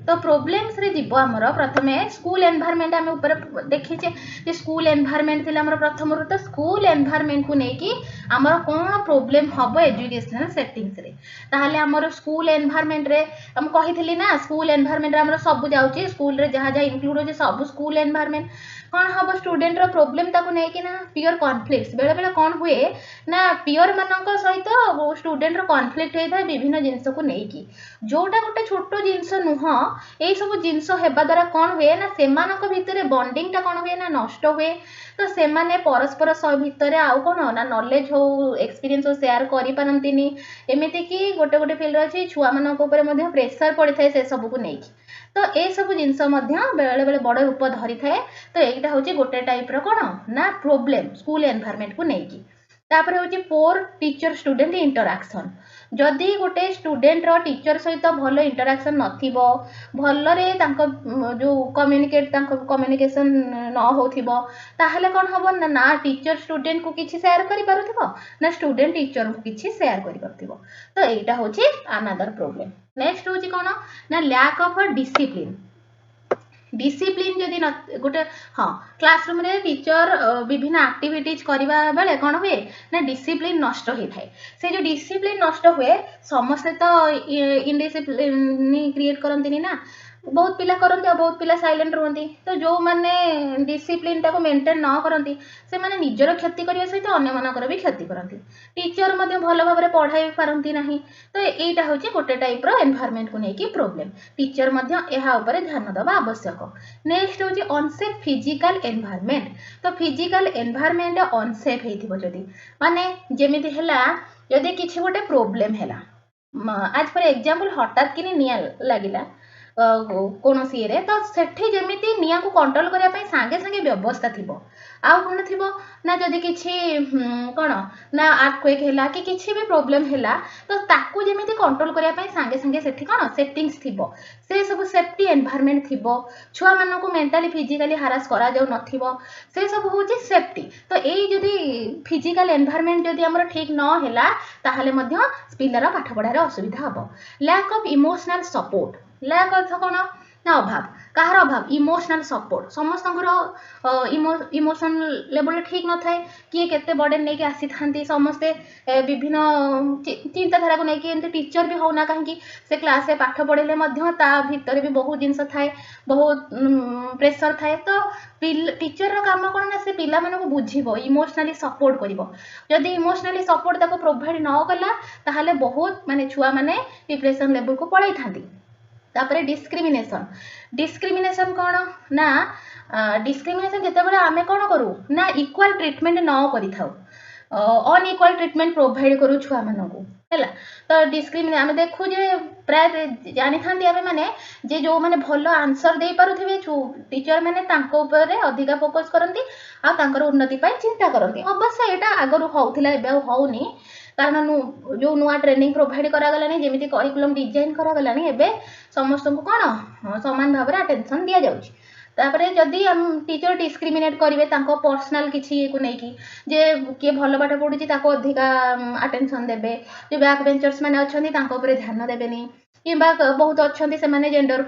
तो प्रोब्लेम्स रे जीव आमर प्रथमे स्कूल एनवायरनमेंट आम ऊपर देखीचे स्कूल एनवायरनमेंट थी आमर प्रथम तो स्कूल एनवायरनमेंट को लेकिन आमर कौन प्रोब्लेम हम एजुकेशनल सेटिंग्स रे ताहले आमर स्कूल एनवायरनमेंट रे हम कही ना स्कूल एनवायरनमेंट रे आमर सब जाउची स्कूल रे जहाँ जहाँ इंक्लूड हो सब स्कूल एनवायरनमेंट कौन हम स्टूडेंट रो प्रॉब्लम ताको नहीं कि ना पियर कॉन्फ्लिक्ट्स बेले बेले कौन हुए ना पियर मानक सहित स्टूडेंट रो कॉन्फ्लिक्ट होता है विभिन्न जिनस को लेकिन जोटा गोटे छोट जिनस नुह ये सब जिनस हेबा द्वारा कौन हुए ना सेमानक भितर बॉन्डिंग टा कौन हुए ना नष्ट हुए तो सेमाने परस्पर भितर आउ कौन ना नॉलेज हो एक्सपीरियंस हो शेयर करि पारंतिनी एमिति कि गोटे गोटे फील्ड अच्छी छुआ मानक ऊपर मध्य प्रेशर पड़ी थाए से सब को लेकिन तो ये सब जिनस बेले बेले बड़ रूप धरी थाए तो यहाँ हूँ गोटे टाइप कौन ना प्रोब्लेम स्कूल एनवायरनमेंट को लेकिन तापर हूँ पोर टीचर स्टूडेंट इंटरैक्शन जदि गोटे स्टूडेंट रो टीचर सहित भल इंटरैक्शन नथिबो भलरे जो कम्युनिकेशन न होथिबो ताहले कौन हम ना टीचर स्टूडेंट को किसी शेयर करि पारुथिबो ना स्टूडेंट टीचर को किसी शेयर करि पारुथिबो तो एटा होची अनदर प्रॉब्लम नेक्स्ट होची कौन ना लैक ऑफ डिसिप्लिन डिसिप्लिन जदि गोटे हाँ क्लासरूम रे टीचर विभिन्न एक्टिविटीज करबा बेले कौन हुए ना डिसिप्लिन नष्ट होता है से जो डिसिप्लिन नष्ट हुए समस्ते तो इनडिसिप्लिन क्रिएट करती ना बहुत पिला करती और बहुत पिला साइलेंट रुहती तो जो मैंने डिसिप्लिन टाको मेंटेन न करती से माने निजर क्षति करने सहित अन्य मानकर भी क्षति करती टीचर मध्य भल भाव में पढ़ाई पारती नहीं तो यहीटा हूँ गोटे टाइप रो एनवायरनमेंट को लेकिन प्रोब्लेम टीचर मध्य यह उपर ध्यान देवा आवश्यक नेक्स्ट हूँ अनसेफ फिजिकल एनवायरनमेंट तो फिजिकल एनवायरनमेंट अनसेफ होइथिबो जदी माने जेमिति हैला जदी किछि गोटे प्रोब्लेम हैला आज फॉर एग्जांपल हठात कि निया लागिला कौन सी रे तो सेठी जेमिति निया को कंट्रोल करिया पई सांगे सांगे व्यवस्था थिबो आउ कोन थिबो ना जदी किछि कोन ना अर्थक्वेक हैला कि किछि भी प्रॉब्लम हैला तो ताकू जेमिति कंट्रोल करिया पई सांगे सांगे सेठी कोन सेटिंग्स थिबो से सब सेफ्टी एनवायरनमेंट थिबो छुआ मानन को मेंटली फिजिकली हरास करा जाउ नथिबो से सब होची सेफ्टी तो एई जदी फिजिकल एनवायरनमेंट जदी हमर ठीक न हैला ताहाले मध्य पिलार पाठ पढारे असुविधा हबो lack of emotional support lack अर्थ कौन ना अभाव कहार अभाव इमोशनल सपोर्ट समस्त इमोशन लेवल ठीक न थाए किए केते बर्डन नहीं आसी थांती समस्ते विभिन्न चिंताधारा को लेकिन टीचर भी होना कहीं से क्लास में पाठ पढ़ेले ता भीतर भी बहुत जिनस थाए बहुत प्रेशर थाए तो टीचर रो काम कौन ना से पिला मानको बुझिबो इमोशनली सपोर्ट करिवो जदि इमोशनली सपोर्ट ताको प्रोवाइड न कला ताहाले बहुत माने छुआ माने डिप्रेशन लेवल को पळाई थांती तापरे डिस्क्रिमिनेशन डिस्क्रिमिनेशन कौन ना डिस्क्रिमिनेशन जिते बड़े आमे कौन करू ना इक्वल ट्रीटमेंट न करि थाउ अनइक्वल ट्रीटमेंट प्रोवाइड करू छुआ मानकू हैला तो डिस्क्रिमिनेट आमे देखु जे प्राय जानि थांती आमे माने जे जो माने भलो आंसर दे पारुथिबे टीचर माने तांको ऊपर अधिका फोकस करंती आ तांकर उन्नति पई चिंता करंती अवश्य एटा आगरु होउथिला एबे होउनी कारण जो नुआ ट्रेनिंग प्रोवाइड करागलानी जेमिति करिकुलम डिजाइन करागलानी एबे समस्त को कोन समान भाव में अटेंशन दिया जाउची तापरे जदि हम टीचर डिस्क्रिमिनेट करिवे तांको पर्सनल किछि को नै कि जे के भलो पाठ पढुची ताको अधिका अटेंशन देबे जे बैक बेंचर्स माने अछंती तांको ऊपर ध्यान देबेनी किंबा बहुत अच्छे से माने जेंडर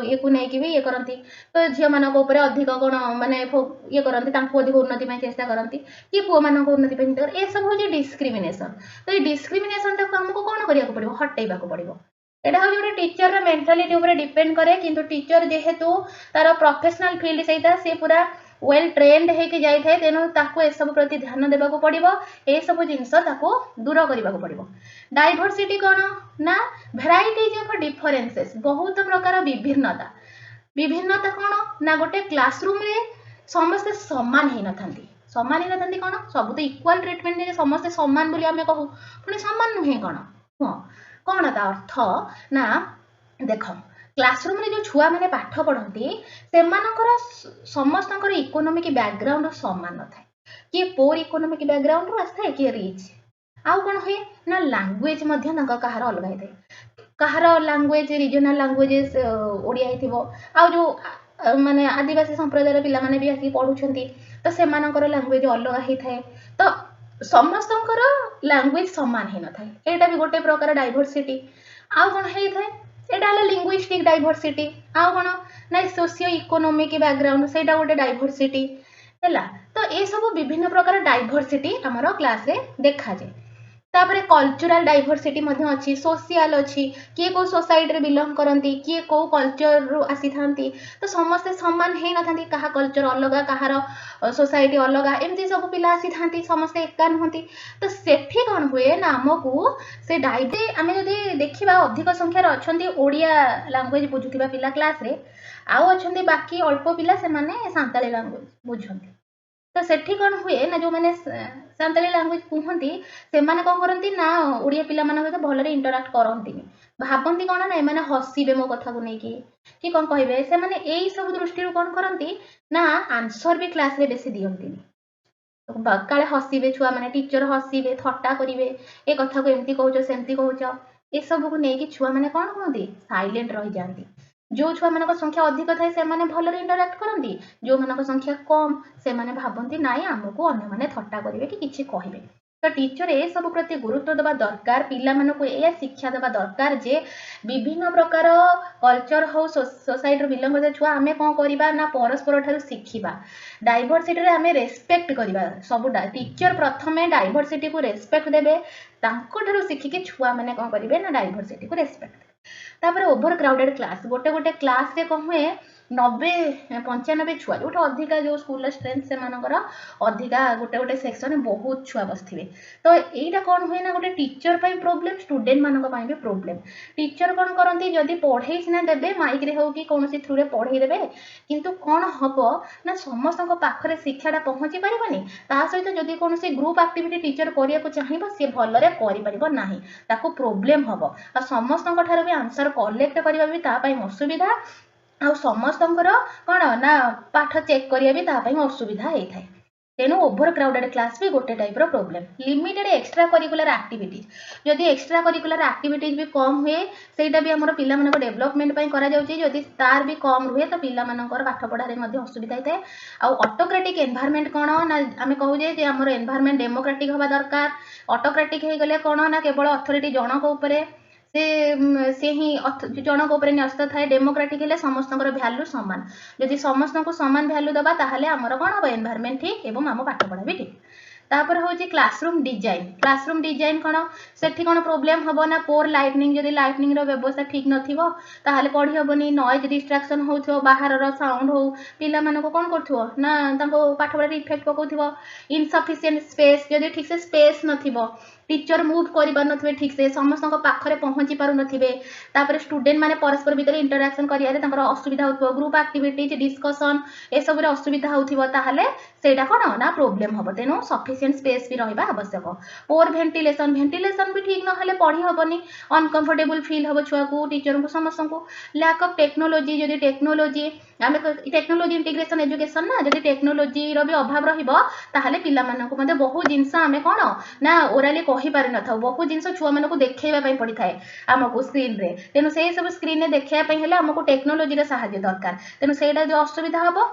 ये को नहीं भी ये करती तो झील मान अधिक कौन माने ये करती अधिक उन्नति में चेष्टा करती कि पुओ मान उन्नति चिंता कर ये सब हूँ डिस्क्रिमिनेशन तो ये डिस्क्रिमिनेशन टाक आमको कौन करिया पड़ो हटेबा पड़ो यहाँ हूँ गोटे टीचर मेंटालिटी उपर डिपेंड करे किंतु टीचर जेहेतु तार प्रोफेशनल फील्ड सहित सी पूरा वेल ट्रेन्ड होके जाए तेणु ताकू ए सब प्रति ध्यान देवा पड़ो ये सब जिनस दूर करने को पड़ो डाइवर्सिटी कौन ना भेराइटीज ऑफ डिफरेंसेस बहुत प्रकार विभिन्नता विभिन्नता कौन ना गोटे क्लासरूम रे समस्ते समान ही नथांती समान ही नथांती कौन सब तो इक्वल ट्रीटमेंट समस्ते समान बोली आमे कहू पुणी समान नुहे कौन हाँ कौन ता अर्थ ना देख क्लासरूम रे जो छुआ मैंने पाठ पढ़ती से समस्त इकोनोमिक बैकग्राउंड सामान न थाए किए पोर इकोनोमिक बैकग्राउंड रू आसता है किए रिच आउ कौन हुए ना लैंग्वेज कहार अलग होता है कहार लैंग्वेज रिजनल लैंग्वेजेस ओडिया हिथिबो आउ जो माने आदिवासी संप्रदायर पिला माने भी आसी पढुछंती तो से मानकर लैंग्वेज अलग ही थाए तो समस्तंकर लैंग्वेज समान ही न थाए एटा भी गोटे प्रकार डाइवर्सिटी आउ कौन है थाए एटा हला लिंग्विस्टिक डाइवर्सिटी आउ कौन ना सोशियो इकोनोमिक बैकग्राउंड सेटा गोटे डाइवर्सिटी हैला तो ये सब विभिन्न प्रकार डाइवर्सिटी हमर क्लास रे देखा जाए तापरे कल्चरल डाइवर्सिटी मध्य अच्छी सोशल अच्छी किए को सोसाइटी रे बिलोंग करती किए को कल्चर रु आसी थांती तो समस्ते समान है न थांती कहा कल्चर अलग कहार सोसाइटी अलग एमती सब पिला आसी थांती समस्ते एका नुहंती तो सेठी कौन हुए ना आमको से डाइटे आम जदि देखा अधिक संख्यार अच्छा ओडिया लैंग्वेज बुझुथिबा पिला क्लास रे आउ अच्छा बाकी अल्प पिला से माने सांताली लैंग्वेज बुझंती तो सेठी कौन हुए ना जो मैंने सांताली लैंग्वेज कहती से माने कौन करती ना ओडिया पिला मान सहित भलरे इंटराक्ट करती भाबती कौन ना एमाने हसीबे मो कथा को लेकिन कि कौन कहे से माने यही सब दृष्टि कौन करती ना आंसर भी क्लास रे बेसी दियंती काले हसीबे छुआ माने टीचर हसीबे थट्टा करिवे ए कथा को एमती कहउछ सेमती कहउछ ए सब को लेकिन छुआ माने कौन कहती साइलेंट रही जाती जो छुआ मान संख्या अधिक थाए से भलरे इंटराक्ट करती जो मान संख्या कम से भावती नाई आमको अन्य माने थट्टा करेंगे कि किछि कहिबे तो टीचर ए सब प्रति गुरुत्व देवा दरकार पिला मानकु ए शिक्षा देवा दरकार जे विभिन्न प्रकार कल्चर हो सोसाइटी बिलोंग करते छुआ आमे कोन करिबा ना परस्पर ठारू शिखिबा डाइवर्सिटी रे आमे रेस्पेक्ट करिबा सब टीचर प्रथमे डाइवर्सिटी को रेस्पेक्ट देबे तांको ठारू शिखिके छुआ माने कोन करिवे ना डाइवर्सिटी को रेस्पेक्ट तापर ओवर क्राउडेड क्लास गोटे गोटे क्लास रे कोन हुए 90-95 छुआ जो अधिका जो स्कूल स्ट्रेंथ से मानकर अधिका गोटे गोटे सेक्शन में बहुत छुआ बसथिबे तो एटा कोन होय ना गोटे टीचर पई प्रॉब्लम स्टूडेंट मानक पई भी प्रॉब्लम टीचर कोन करंती जदी पढाई सिना देबे माइक रे हो कि कोनोसी थ्रू रे पढाई देबे किंतु कोन हबो ना समस्त को पाखरे शिक्षाटा पहुंची परिबनी ता सहित जदी कोनोसी ग्रुप एक्टिविटी टीचर करिया को चाहिबो से भलरे करि परिबो नाही ताको प्रॉब्लम हबो आ समस्त को ठारो भी आंसर कलेक्ट करिबा भी ता पई असुविधा आ समस्तंकर कोन ना पाठ चेक करिया भी ता पई असुविधा हेइ थाए तेनु ओवर क्राउडेड क्लास भी गोटे टाइप रो problem limited extra curricular activities जदी एक्स्ट्रा करिकुलर एक्टिविटीज भी कम हुए सेटा भी हमर पिला मानको डेवलपमेंट पई करा जाउची जदी तार भी कम रुहे तो पिला मानकर पाठ पढा रे मध्ये असुविधा हेइ थाए आ ऑटोक्रेटिक एनवायरनमेंट कोन ना हमें कहू जे हमर एनवायरनमेंट डेमोक्रेटिक होबा दरकार ऑटोक्रेटिक हे गले कोन ना केवल अथॉरिटी जनक ऊपर से ही जनक ऊपर न्यस्त थाए डेमोक्रेटिक हेले समस्तଙ୍କର वैल्यू समान जदि समस्त को समान वैल्यू दबा ताहले हमर कोन हो एनवायरनमेंट ठीक एवं हम पाठ पढा भी ठीक तापर होची क्लासरूम डिजाइन कोन सेठी कोन प्रॉब्लम हबो ना पोर लाइटनिंग जदि लाइटनिंग रो व्यवस्था ठीक नथिबो ताहले पढी हबोनी नॉइज डिस्ट्रैक्शन होथो बाहर रो साउंड हो पिला मानको कोन करथो ना तांको पाठ पढा इफेक्ट पकोथो इनसफिशिएंट स्पेस जदि ठीक से स्पेस नथिबो टीचर मूव करि पार नथिबे ठीक से समस्त को पाखरे पहुंची पारु नथिबे तापर स्टूडेंट माने परस्पर भीतर इंटरैक्शन करियारे तांकर असुविधा होथो ग्रुप एक्टिविटीज डिस्कशन ए सब रे असुविधा होथिबो ताहले सेटा कोन ना प्रॉब्लम हबो तेनो सफिशिएंट स्पेस भी रहिबा आवश्यक पोर वेंटिलेशन भी ठीक न हले पढी हबनी अनकंफर्टेबल फील हबो छुआ को टीचर को समस्त को लैक ऑफ टेक्नोलॉजी जदि टेक्नोलॉजी आमे टेक्नोलॉजी इंटीग्रेशन एजुकेशन ना जदि टेक्नोलॉजी रो भी अभाव रहिबो ताहले पिला मानको मध्ये बहुत जिंस आमे कोन ना ओराली कहि पारि न था बहुत जिंस छुआ मानको देखैबा पई पड़ी थाए हमको स्क्रीन रे तेनु से सब स्क्रीन ने देखैया पई हेले हमको टेक्नोलॉजी रे सहायता दरकार तेनु सेटा जो असुविधा हबो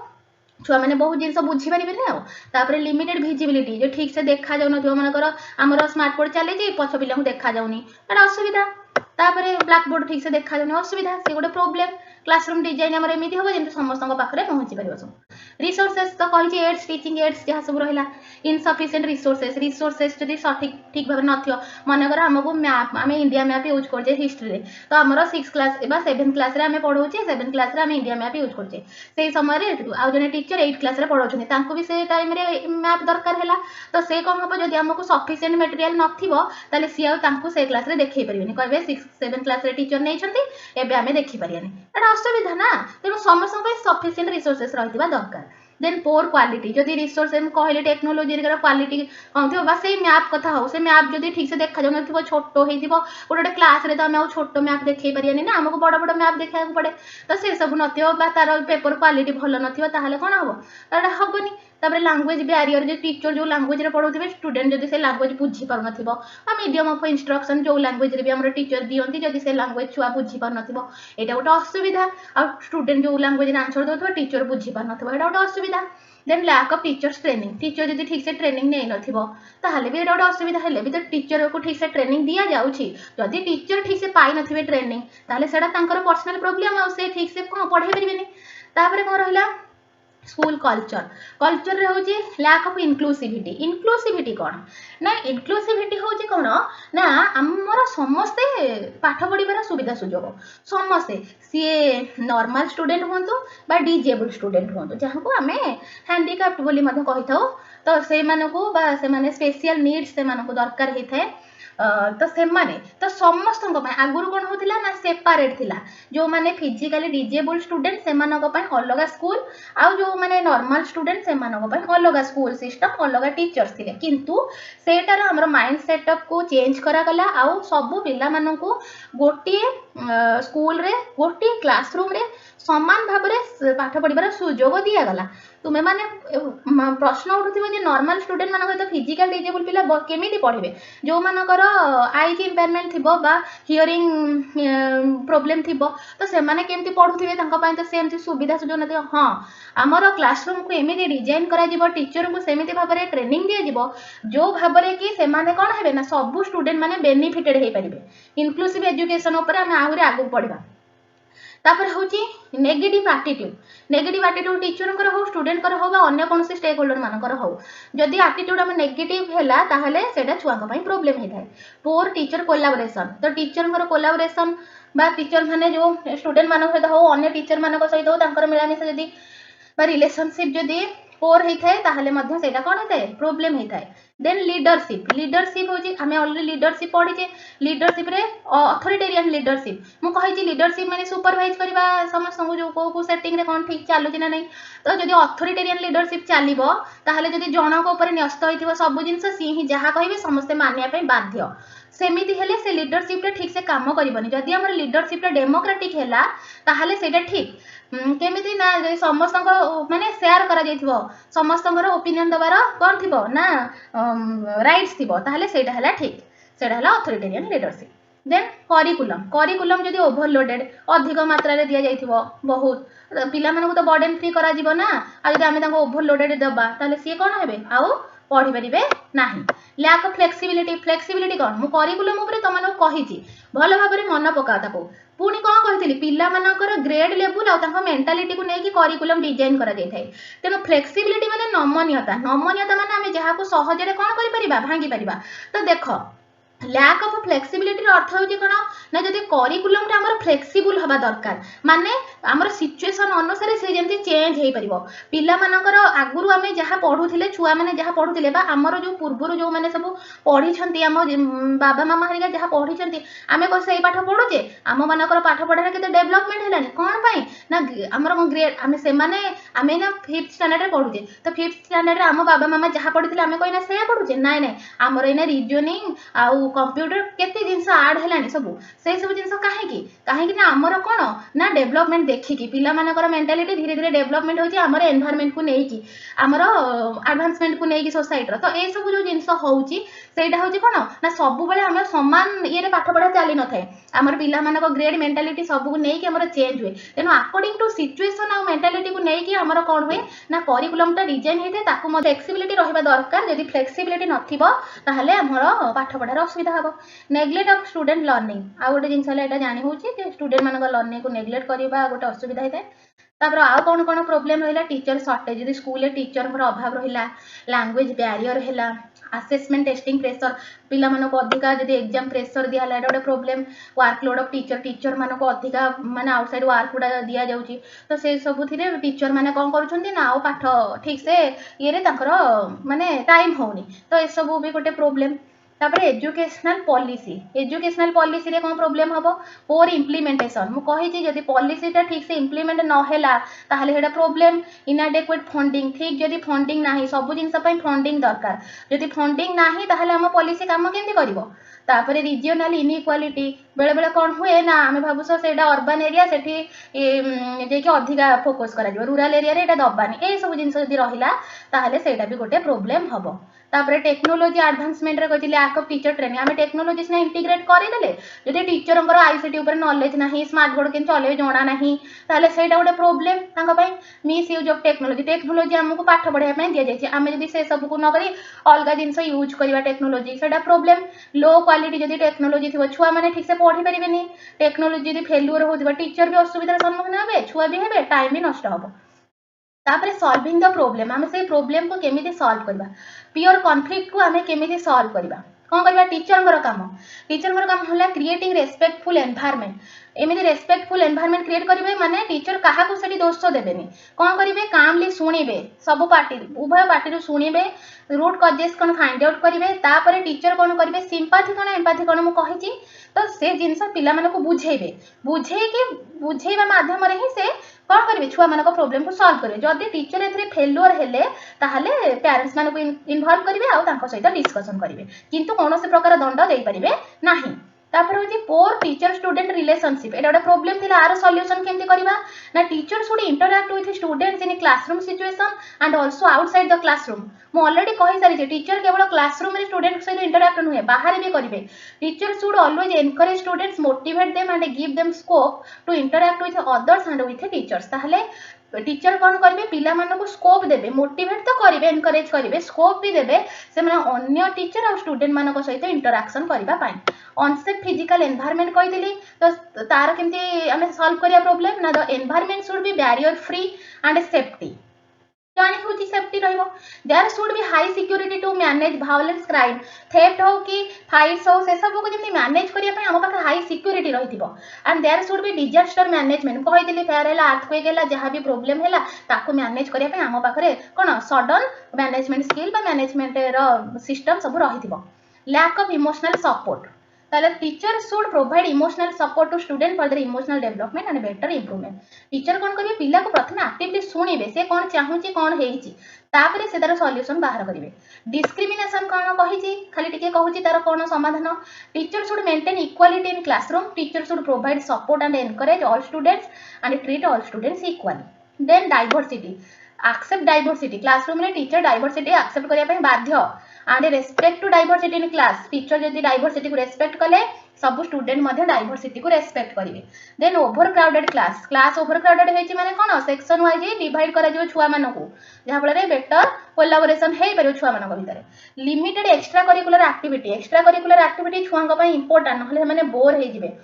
छुआ मैंने बहुत जिन बुझी पारे लिमिटेड विजिबिलिटी जो ठीक से देखा जाऊ न मनकर आमर स्मार्ट बोर्ड चले पछ पिला देखा जाऊनी असुविधा तापर ब्लैक बोर्ड ठीक से देखा जाऊनी असुविधा से गोटे प्रॉब्लम क्लासरूम डिजाइन आमर एमती हम जमी समस्त पाखे पहुंची पार सब रिसोर्सेस तो कही एड्स टीचिंग एड्स जहाँ सब रहा इनसफिशिएंट रिसोर्सेस जब सठिक ठीक भाव न मनकर आमको मैप आम इंडिया मैप यूज करछे हिस्ट्री तो आमर 6 क्लास 7 क्लास रे आम पढ़ाऊे 7 क्लास रे आम इंडिया मैप यूज करछे से समय आउ जने टीचर 8 क्लास रे पढ़ाउछन तांको भी से टाइम रे मैप दरकार हैला तो से कौन हम जदि आमको सफिशिएंट मटेरियल नथिबो ताले सी आउ तांको से क्लास रे देखै परिबेनी कहबे 6-7 क्लास रे टीचर नै छथि एबे आमे देखि परियानी एटा असुविधा ना तेणु समस्त सफिशिएंट रिसोर्सेस रहिबा दरकार देन पोर क्वालिटी जदि रिसोर्स हम कहले टेक्नोलॉजी रे क्वालिटी कम थो बस से मैप कथा हो से मैप जदि ठीक से देखा जाउ नथिबो छोटो हेतिबो गोटे क्लास रे तो हम छोटो मैप देखै परियानी ना हमको बड़ बड़ मैप देखा पड़े तो से सब नथिबो बा तार पेपर क्वालिटी भलो नथिबो ताहले कोन हबो एटा हबोनी तापर लैंग्वेज बैरियर जो टीचर जो लैंग्वेज रे पढ़ौथिबे स्टूडेंट जदि से लैंग्वेज बुझी पार नथिबो आ मीडियम ऑफ इंस्ट्रक्शन जो लैंग्वेज रे भी हमर टीचर दियंती जदि से लैंग्वेज छुआ बुझी पार नथिबो एटा गोटे असुविधा आ स्टूडेंट जो लैंग्वेज रे आंसर दोथबो टीचर बुझी पार नथिबो एटा गोटे असुविधा then lack of teachers training teacher जदि ठीक से ट्रेनिंग नै नथिबो ताहले भी एटा गोटे असुविधा हेले भी तो टीचर को ठीक से ट्रेनिंग दिया जाउछि जदि टीचर ठीक से पाई नथिबे ट्रेनिंग ताहले सेटा तांकर पर्सनल प्रॉब्लम आ से ठीक से कोन पढ़ै परिबेनी तापर कोन रहिला स्कूल कल्चर रे होची लैक ऑफ इंक्लूसिविटी कौन ना इंक्लूसिविटी होची कौन ना हमर समस्ते पाठ पढ़िबार सुविधा सुजोग समस्ते सी नॉर्मल स्टूडेंट होंतु बा डिजेबल स्टूडेंट होंतु जहाँ को आमे हैंडीकैप्ट बोली मधे कहि थाउ तो से मानको बा से माने स्पेशल नीड्स से मानको दरकार हे थाए तो से माने तो समस्त आगुर कौन होतिला ना सेपरेट थिला जो माने फिजिकली डिजेबल स्टूडेंट से मानको पय अलग स्कूल आ जो माने नॉर्मल स्टूडेंट से मानको पय अलग स्कूल सिस्टम अलग टीचर्स थिले किंतु सेटार हमर माइंड सेटअप को चेंज करा गला आ सब पिला मानको गोटी स्कूल रे गोटी क्लासरूम रे समान भाव में पाठ पढ़ार सुजोग दिगला तुम मैंने प्रश्न उठुव नॉर्मल स्टूडेंट मान सहित फिजिकल डिजेबल पिला केमी पढ़े जो मानकर आईज इम्पेयरमेंट थी हियरिंग प्रोब्लेम थी तो से केमती पढ़ुवे तो सेमती सुविधा सुजोग न हाँ आमर क्लासरूम को एमती डिजाइन कर टीचर को सेमती भाव में ट्रेनिंग दिज्व जो भाव में कि से कौन है ना सबू स्टूडेंट मैंने बेनिफिटेड हो पारे इनक्लूसिव एजुकेशन आहरी आगू पढ़ा तापर हूँ नेगेटिव आटीट्यूड टीचर हो स्टूडेंट हो अन्य कौन स्टेक होल्डर मानकर हो जदि आटीट्यूड आम नेगेटिव है ताहले सेटा छुआंक प्रोब्लेम होता है पोर टीचर कोलाबोरेशन तो टीचर कोलाबोरेशन बा टीचर माने जो स्टूडेंट मान सहित हो अन्य टीचर मान सहित हो मिलामिशा जदि रिलेशनशिप जदि पोर होता है ताहले मध्य सेटा कौन होता है प्रोब्लेम होता है देन लीडरशिप होची आमे ऑलरेडी लीडरशिप पढ़ी लीडरशिप रे अथॉरिटेरियन लीडरशिप मु कहि लीडरशिप माने सुपरवाइज करबा समस्त जो को सेटिंग रे कोन ठीक चालू ना नहीं तो जदि अथॉरिटेरियन लीडरशिप चलिबो ताहले जदि जनक ऊपर न्यस्त होइथिबो सब जिंस सी ही जहा कहिबे समस्त मानिया पे बाध्य सेमिति हेले से लीडरशिप रे ठीक से काम करबनी जदि हमर लीडरशिप रे डेमोक्रेटिक हैला ताहले सेटा ठीक केमिति ना समस्त माने शेयर करा जाइथिबो समस्त ओपिनियन दबार कोन थिबो ना राइट्स थिबो ताहले सेटा हला ठीक सेटा हला अथॉरिटेरियन लीडरशिप देन करिकुलम जदि ओवरलोडेड अधिक मात्रा रे दिया जाइथिबो बहुत पिला मानको तो बर्डन फ्री करा जिवो ना आ जदि आमे ताको ओवरलोडेड दबा ताहले सी कोन हेबे आउ पढ़ी पारे ना लैक ऑफ फ्लेक्सिबिलिटी कौन मु करिकुलम ऊपर तुमन कही भल भाव में मन पका ताको पुणी कौन कही पिला मानकर ग्रेड लेवल आ मेंटालिटी को लेकिन करिकुलम डिजाइन करा जाए तेणु फ्लेक्सिबिलिटी माने नमनीयता माने आम जहाँ को सहजरे कौन कर भांगी पारिबा तो देख लैक ऑफ फ्लेक्सिबिलिटी अर्थ हो कौन ना जब करिकुलम आमर फ्लेक्सिबल हवा दरकार माने आमर सिचुएशन अनुसार से जमी चेंज हो पार पिला मानकर आगुरी आम जहाँ पढ़ुले छुआ मैंने जहाँ पढ़ुले आमर जो पूर्वर जो मैंने सब पढ़ी आम बाबा मामा हरिका जहाँ पढ़ी आम कौन से पाठ पढ़ुचे आम मानकर पाठ पढ़ार के डेभलपमेंट है कौन पाई ना आमर ग्रेड आम से आम ना 5th स्टैंडर्ड पढ़ुचे तो 5th स्टैंडर्ड आम बाबा मामा जहाँ पढ़ी आम कहीं से पढ़ुचे ना ना आमर एना रिजनिंग आउ कंप्यूटर केते जिनस आड हेलानी सब से सब जिनस कहीं ना आमर कौन ना डेभलपमेंट देखिकी पिला मानकर मेंटालिटी धीरे धीरे डेभलपमेंट होची आमर एनवायरनमेंट को लेकी आमर एडवांसमेंट को लेकी सोसाइटी तो ए सब जो जिनस होची सेटा होची कौन ना सब बेले आम समान ये पाठ पढ़ा चली न थाए आमर पिला मानक ग्रेड मेंटालिटी सब को लेकी आमर चेंज हुए तेणु अकॉर्डिंग टू सिचुएशन आ मेंटालिटी को लेकी आमर कौन हुए ना करिकुलमटा डिजाइन होते ताकू मध्य फ्लेक्सिबिलिटी रहिबा दरकार यदि फ्लेक्सिबिलिटी नथिबो ताहले आमर पाठ पढ़ार असुविधा हम नेग्लेक्ट ऑफ स्टूडेंट लर्निंग आ गोटे जिनस है जानी होची स्टूडेंट मान लर्निंग को नेग्लेक्ट करबा गोटे असुविधा होता है तापर आ कौन कौन प्रोब्लेम रहा टीचर सर्टेज यदि स्कूल टीचर अभाव रहा लैंग्वेज बैरियर है असेसमेंट टेस्टिंग प्रेशर पिला मानक अधिका जदि एग्जाम प्रेशर दिया है गोटे प्रोब्लेम वर्कलोड ऑफ टीचर मानक अधिका माने आउटसाइड वर्क गुड़ा दि जाऊँगी तो से सब टीचर मैंने कौन कर ना पाठ ठीक से ये माने टाइम होनी तो ये सब भी गोटे प्रोब्लेम तापर एजुकेशनल पॉलिसी रे कौन प्रोब्लेम हम पोर इम्प्लीमेंटेशन मु कही जदि पॉलिसीटा ठीक से इम्प्लीमेंट नहेला ताहले हेडा प्रोब्लेम इनएडेक्वेट फंडिंग ठीक जदि फंडिंग नाही सब जिनस पई फंडिंग दरकार जदि फंडिंग नाही ताहले हम पॉलिसी काम केमती करिवो तापर रिजियोनल इनइक्वालिटी बेले बेले कौन हुए ना आम भावुस से अर्बन एरिया से अधिका फोकस कर रूराल एरिया रे दबानी ये सब जिन रहा ताहले सेटा भी गोटे प्रोब्लेम हम तापर टेक्नोलोजी एडवांसमेंट रे कहते लैक ऑफ टीचर ट्रेनिंग आम टेक्नोलोजी से इंटीग्रेट करदे जब टीचर आईसीटी उपर नॉलेज ना स्मार्ट बोर्ड के चलवे जना ना ताहले सेटा गोटे problem miss use of technology आमको पाठ पढ़ाई दि जाए आम जब से सब को नक अलग जिन यूज करवा टेक्नोलोजी से प्रोब्लेम लो क्वालिटी जब टेक्नोलोजी थी छुआ मैंने ठीक से पढ़ी पारे टेक्नोलोजी जब फेल्युअर हो टीचर भी असुविधार सम्मुखीन हे छुआ भी हे टाइम भी नष्ट हम तापर सॉल्विंग द प्रोब्लेम आम से प्रोब्लेम को केमिति सॉल्व करबा पियोर कॉन्फ्लिक्ट को आम केमिति सॉल्व करबा कौन करबा टीचर काम होला क्रिएटिंग रेस्पेक्टफुल एनवायरनमेंट एमती रेस्पेक्टफुल एनवायरनमेंट क्रिएट करेंगे माने टीचर क्या से दोष देवेनि कौन करेंगे कामली शुणे सब पार्टी उभय पार्टी शुणे रूट कजेस कौन फाइंड आउट करेंगे तापर टीचर कौन करेंगे सिंपाथी कौन एम्पाथी कौन मुझे कही तो से जिनस पिला बुझेबे बुझेबा माध्यम ही से कौन करेंगे छुआ मान प्रोब्लेम को सॉल्व करेंगे जदि टीचर ए फेल्युअर हेले ताहले पेरेंट्स मान इनवॉल्व करेंगे आउ सहित डिस्कसन करेंगे किंतु कौन से प्रकार दंड दे पारे ना तापर हूँ पोर टीचर स्टूडेंट रिलेशनशिप एटा गोटे प्रोब्लेम थिला आर सॉल्यूशन केमती करबा ना teacher should interact with students in classroom situation and also outside the classroom. मु ऑलरेडी कहि सारी टीचर केवल क्लासरूम में स्टूडेंट सहित इंटरैक्ट नुहे बाहर भी करेंगे। Teacher should always encourage students motivate them and give them scope to interact with others and with teachers. ताहले टीचर कौन करेंगे पिला मानक स्कोप देबे मोटिवेट तो करेंगे एनकरेज करेंगे स्कोप भी देबे से माने अन्य टीचर और स्टूडेंट मानक सहित इंटरैक्शन करबा पाई। अनसेफ फिजिकल एनवायरनमेंट कहिदिली तो तार केमती हमें सॉल्व करिया प्रॉब्लम ना the environment should be barrier free and safety जानी हूँ सेफ्टी रहिबो। There should be high security to manage violence crime theft हो कि फाइट्स हो से सब को जमी मैनेज करिया पई हम पाखे हाई सिक्योरिटी रहिथिबो। And there should be disaster management कहि दिली फेयर हैला अर्थक्वेक हैला जहां भी प्रॉब्लम हैला ताको मैनेज करिया पई हम पाखे कोन सडन मैनेजमेंट स्किल बा मैनेजमेंट रो सिस्टम सब रहिथिबो। लैक ऑफ इमोशनल सपोर्ट ताले teacher should provide emotional support to student for their emotional development and better improvement. Teacher कोन करिवे पिला को प्रथम एक्टिवली सुनिबे से कोन चाहूची कोन हेइची तापरे से तार सॉल्यूशन बाहर करिवे। डिस्क्रिमिनेशन कोन कहिची खाली टिके कहूची तार कोन समाधान। Teacher should maintain equality in classroom. Teacher should provide support and encourage all students and treat all students equally. Then diversity accept diversity classroom में टीचर डाइवर्सिटी एक्सेप्ट करिया पई बाध्य and respect to diversity in class. Teacher जदि diversity को respect कले सब student मध्ये diversity को रेस्पेक्ट करिवे। Then overcrowded class class overcrowded हेची माने कोन सेक्शन वाइज डिवाइड करा जिवो छुआ मानकू जहा फଳରେ बेटर कोलैबोरेशन हे परियो छुआ मानक भितरे। लिमिटेड एक्स्ट्रा करिकुलर एक्टिविटी छुआंग पई इंपोर्टेंट नहले माने बोर हे जिवे।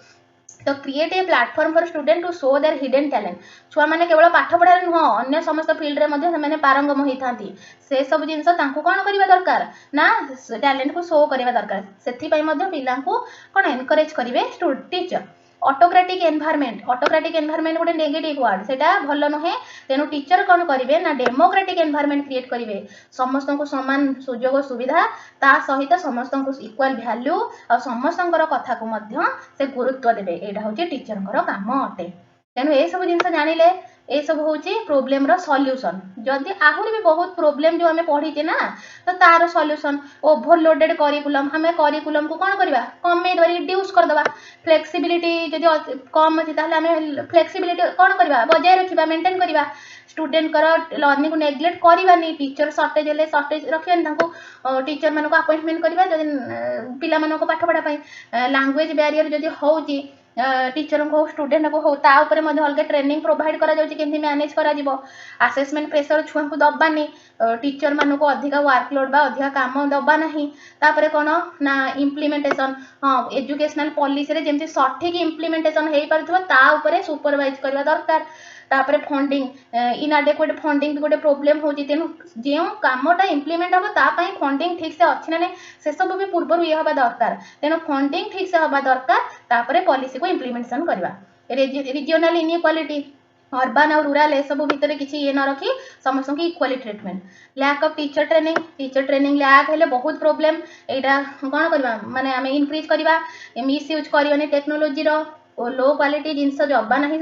तो create a platform for student to show their hidden talent. छुआ माने केवल पाठ पढ़ारे नुह अन्य समस्त फील्ड रे मध्ये से माने पारंगम होइथांती से सब जिंस तांको कोन करिवा दरकार ना टैलेंट को शो करिवा दरकार। सेथि पई मध्ये पिलांको कोन एनकरेज करिवे टीचर। ऑटोक्रेटिक एनवायरनमेंट गोटे नेगेटिव वर्ड सेटा भल नुहे तेनु टीचर कौन करेंगे ना डेमोक्रेटिक एनवायरनमेंट क्रिएट करेंगे। समस्त को समान सुजोग सुविधा ता सहित समस्त को इक्वल वैल्यू और समस्त कथा को मध्य से गुरुत्व देवे एटा होची टीचर काम अटे। तेणु ये सब जिन जानिले ये सब हूँ प्रोब्लेम रो सॉल्यूशन। जदि आहरी भी बहुत प्रोब्लेम जो आम पढ़ीचे ना तो तार सॉल्यूशन ओवरलोडेड करिकुलम हमें करिकुलम को कौन करवा कमे रिड्यूस करदे। फ्लेक्सिबिलिटी जदि कम अच्छी ताहले आम फ्लेक्सिबिलिटी कौन करवा बजाय रखा मेंटेन करवा। स्टूडेंट लर्निंग को नेग्लेक्ट करवानी टीचर सर्टेज हेल्ले सर्टेज रखा टीचर मान अपॉइंटमेंट करवा जब पिला मानक पाठ पढ़ाई। लैंग्वेज बैरियर जदि होउची टीचर को स्टूडेंट को हो ता ऊपर मध्ये अलग ट्रेनिंग प्रोवाइड करा जाउची केंति मैनेज करा जिवो। असेसमेंट प्रेशर छुआ को दबानी टीचर मान को अधिक वर्कलोड बा अधिक काम दबा नहीं। तापरे कोन ना इम्प्लीमेंटेशन हां एजुकेशनल पॉलिसी रे जेमति सठिक इम्प्लीमेंटेशन हेई परथबो ता ऊपर सुपरवाइज करबा दरकार। तापरे फंडिंग इनएडेक्वेट फंडिंग भी गोटे प्रोब्लेम होची। तेनु जे कामटा इम्प्लीमेंट हम ता पई फंडिंग ठीक से अच्छी ना से सब भी पूर्व ये हवा दरकार। तेनु फंडिंग ठीक से हवा दरकार तापरे पॉलिसी को इम्प्लीमेंटेशन करबा। रीजनल इनइक्वालिटी अर्बन और रूरल ए सब भितर किसी ये न रखी समस्त की equally treatment. Lack of teacher training lack हेले बहुत प्रोब्लेम एटा कौन करबा माने आमे इंक्रीज करबा मिस यूज करबानी टेक्नोलॉजी रो लो क्वालिटी जिनस जबा नहीं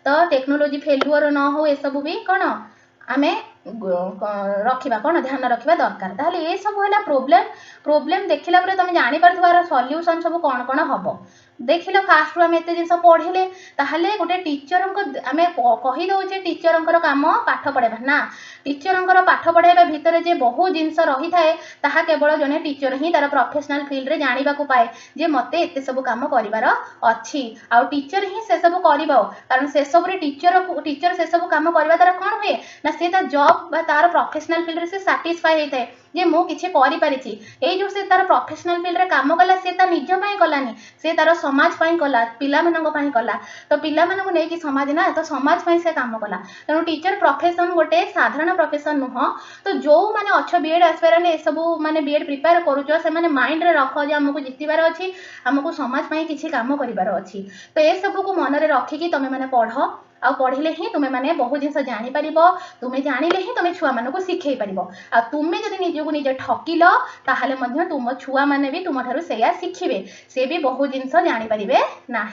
तो टेक्नोलॉजी फेल्युअर न हो ए सब भी कौन आमे रखा कौन ध्यान रखा दरकार। ताहले ये सब है प्रोब्लेम देखला तुम जानी पार सॉल्यूशन सब कौन कौन हम देख लो। फास्ट आम एत जिन पढ़ले ताहले गोटे टीचर आम कहीदे टीचर काम पाठ पढ़ाइबा ना टीचर पाठ पढ़ाइबा भितर जे बहुत जिनस रही थाए ताहा केवल जने टीचर ही तार प्रोफेशनल फील्ड रे जानिबा को पाए जे मते एते सब काम करिवार अछि आ टीचर ही से सब करिबो कारण से सब रे टीचर से सब काम करबा तार कोन होए ना से ता जॉब बा तार प्रोफेशनल फील्ड रे से सैटिस्फाई हेते जे मो किछि करि परिछि। ए जो से तार प्रोफेशनल फील्ड रे काम कला से ता निज पई कलानी से तार समाज पई कला पिला मानक पई कला तो पिला मानक नै कि समाज ना तो समाज पई से काम कला। तेणु टीचर प्रोफेशन गोटे साधारण प्रोफेशन नुह तो जो माने अच्छ बीएड एस्पिरेंट ए सब माने बीएड प्रिपेयर करूछ से माने माइंड रे रख जे हमकु जितिबार अछि हमकु समाज पई किछि काम करिबार अछि। तो ए सब को मन रे रखी कि तमे माने पढ़ आ पढ़िले ही तुम्हें माने बहुत जिन जानी पार तुम्हें जानिले ही तुम्हें छुआ मान को शिखई पार आ तुम्हें जब निजक निजे ठकिल ताहले मध्य तुम छुआ माने भी तुम ठारू से शिखिबे से भी बहुत जिन जानी पारे ना।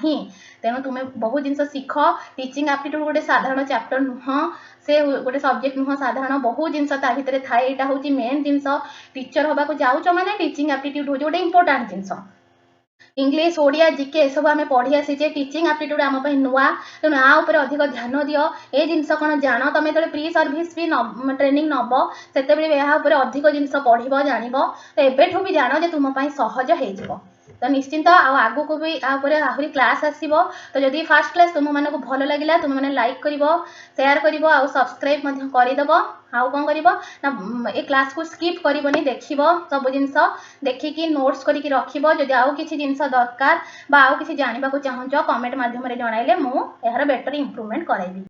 तेणु तुम्हें बहुत जिन शिख टीचिंग एप्टीट्यूड गोटे साधारण चैप्टर नुह से गोटे सब्जेक्ट नुह साधारण बहुत जिन भितर थाए यहाँ हूँ मेन जिन टीचर होगा जाऊच माने टीचिंग एप्टीट्यूड हूँ गोटे इंपोर्टाट जिन इंग्लिश ओडिया जीके सब आम पढ़ी आसीचे टीचिंग एप्टीट्यूड आम नुआ तेणु आ उपर अधिक ध्यान दियो ए जिनस कौन जान तुम जो प्री सर्विस भी ट्रेनिंग नब से अधिक जिनस पढ़ जान तो एबेठू भी जान जे तुम सहज हो तो निश्चिंत आगु को भी आहरी क्लास आसो तो जदि फास्ट क्लास तुम मानक भल लगे तुम मैंने लाइक कर शेयर कर सब्सक्राइब करदेव आउ कौन कर ए क्लास को स्किप करनी देख सब जिनस देखिकी नोट्स करके रखिब जदि आउ किसी जिनस दरकार आउ किसी जानवा चाहूँ कमेंट मध्यम जनइले मुझे बेटर इम्प्रूवमेंट कराइबी।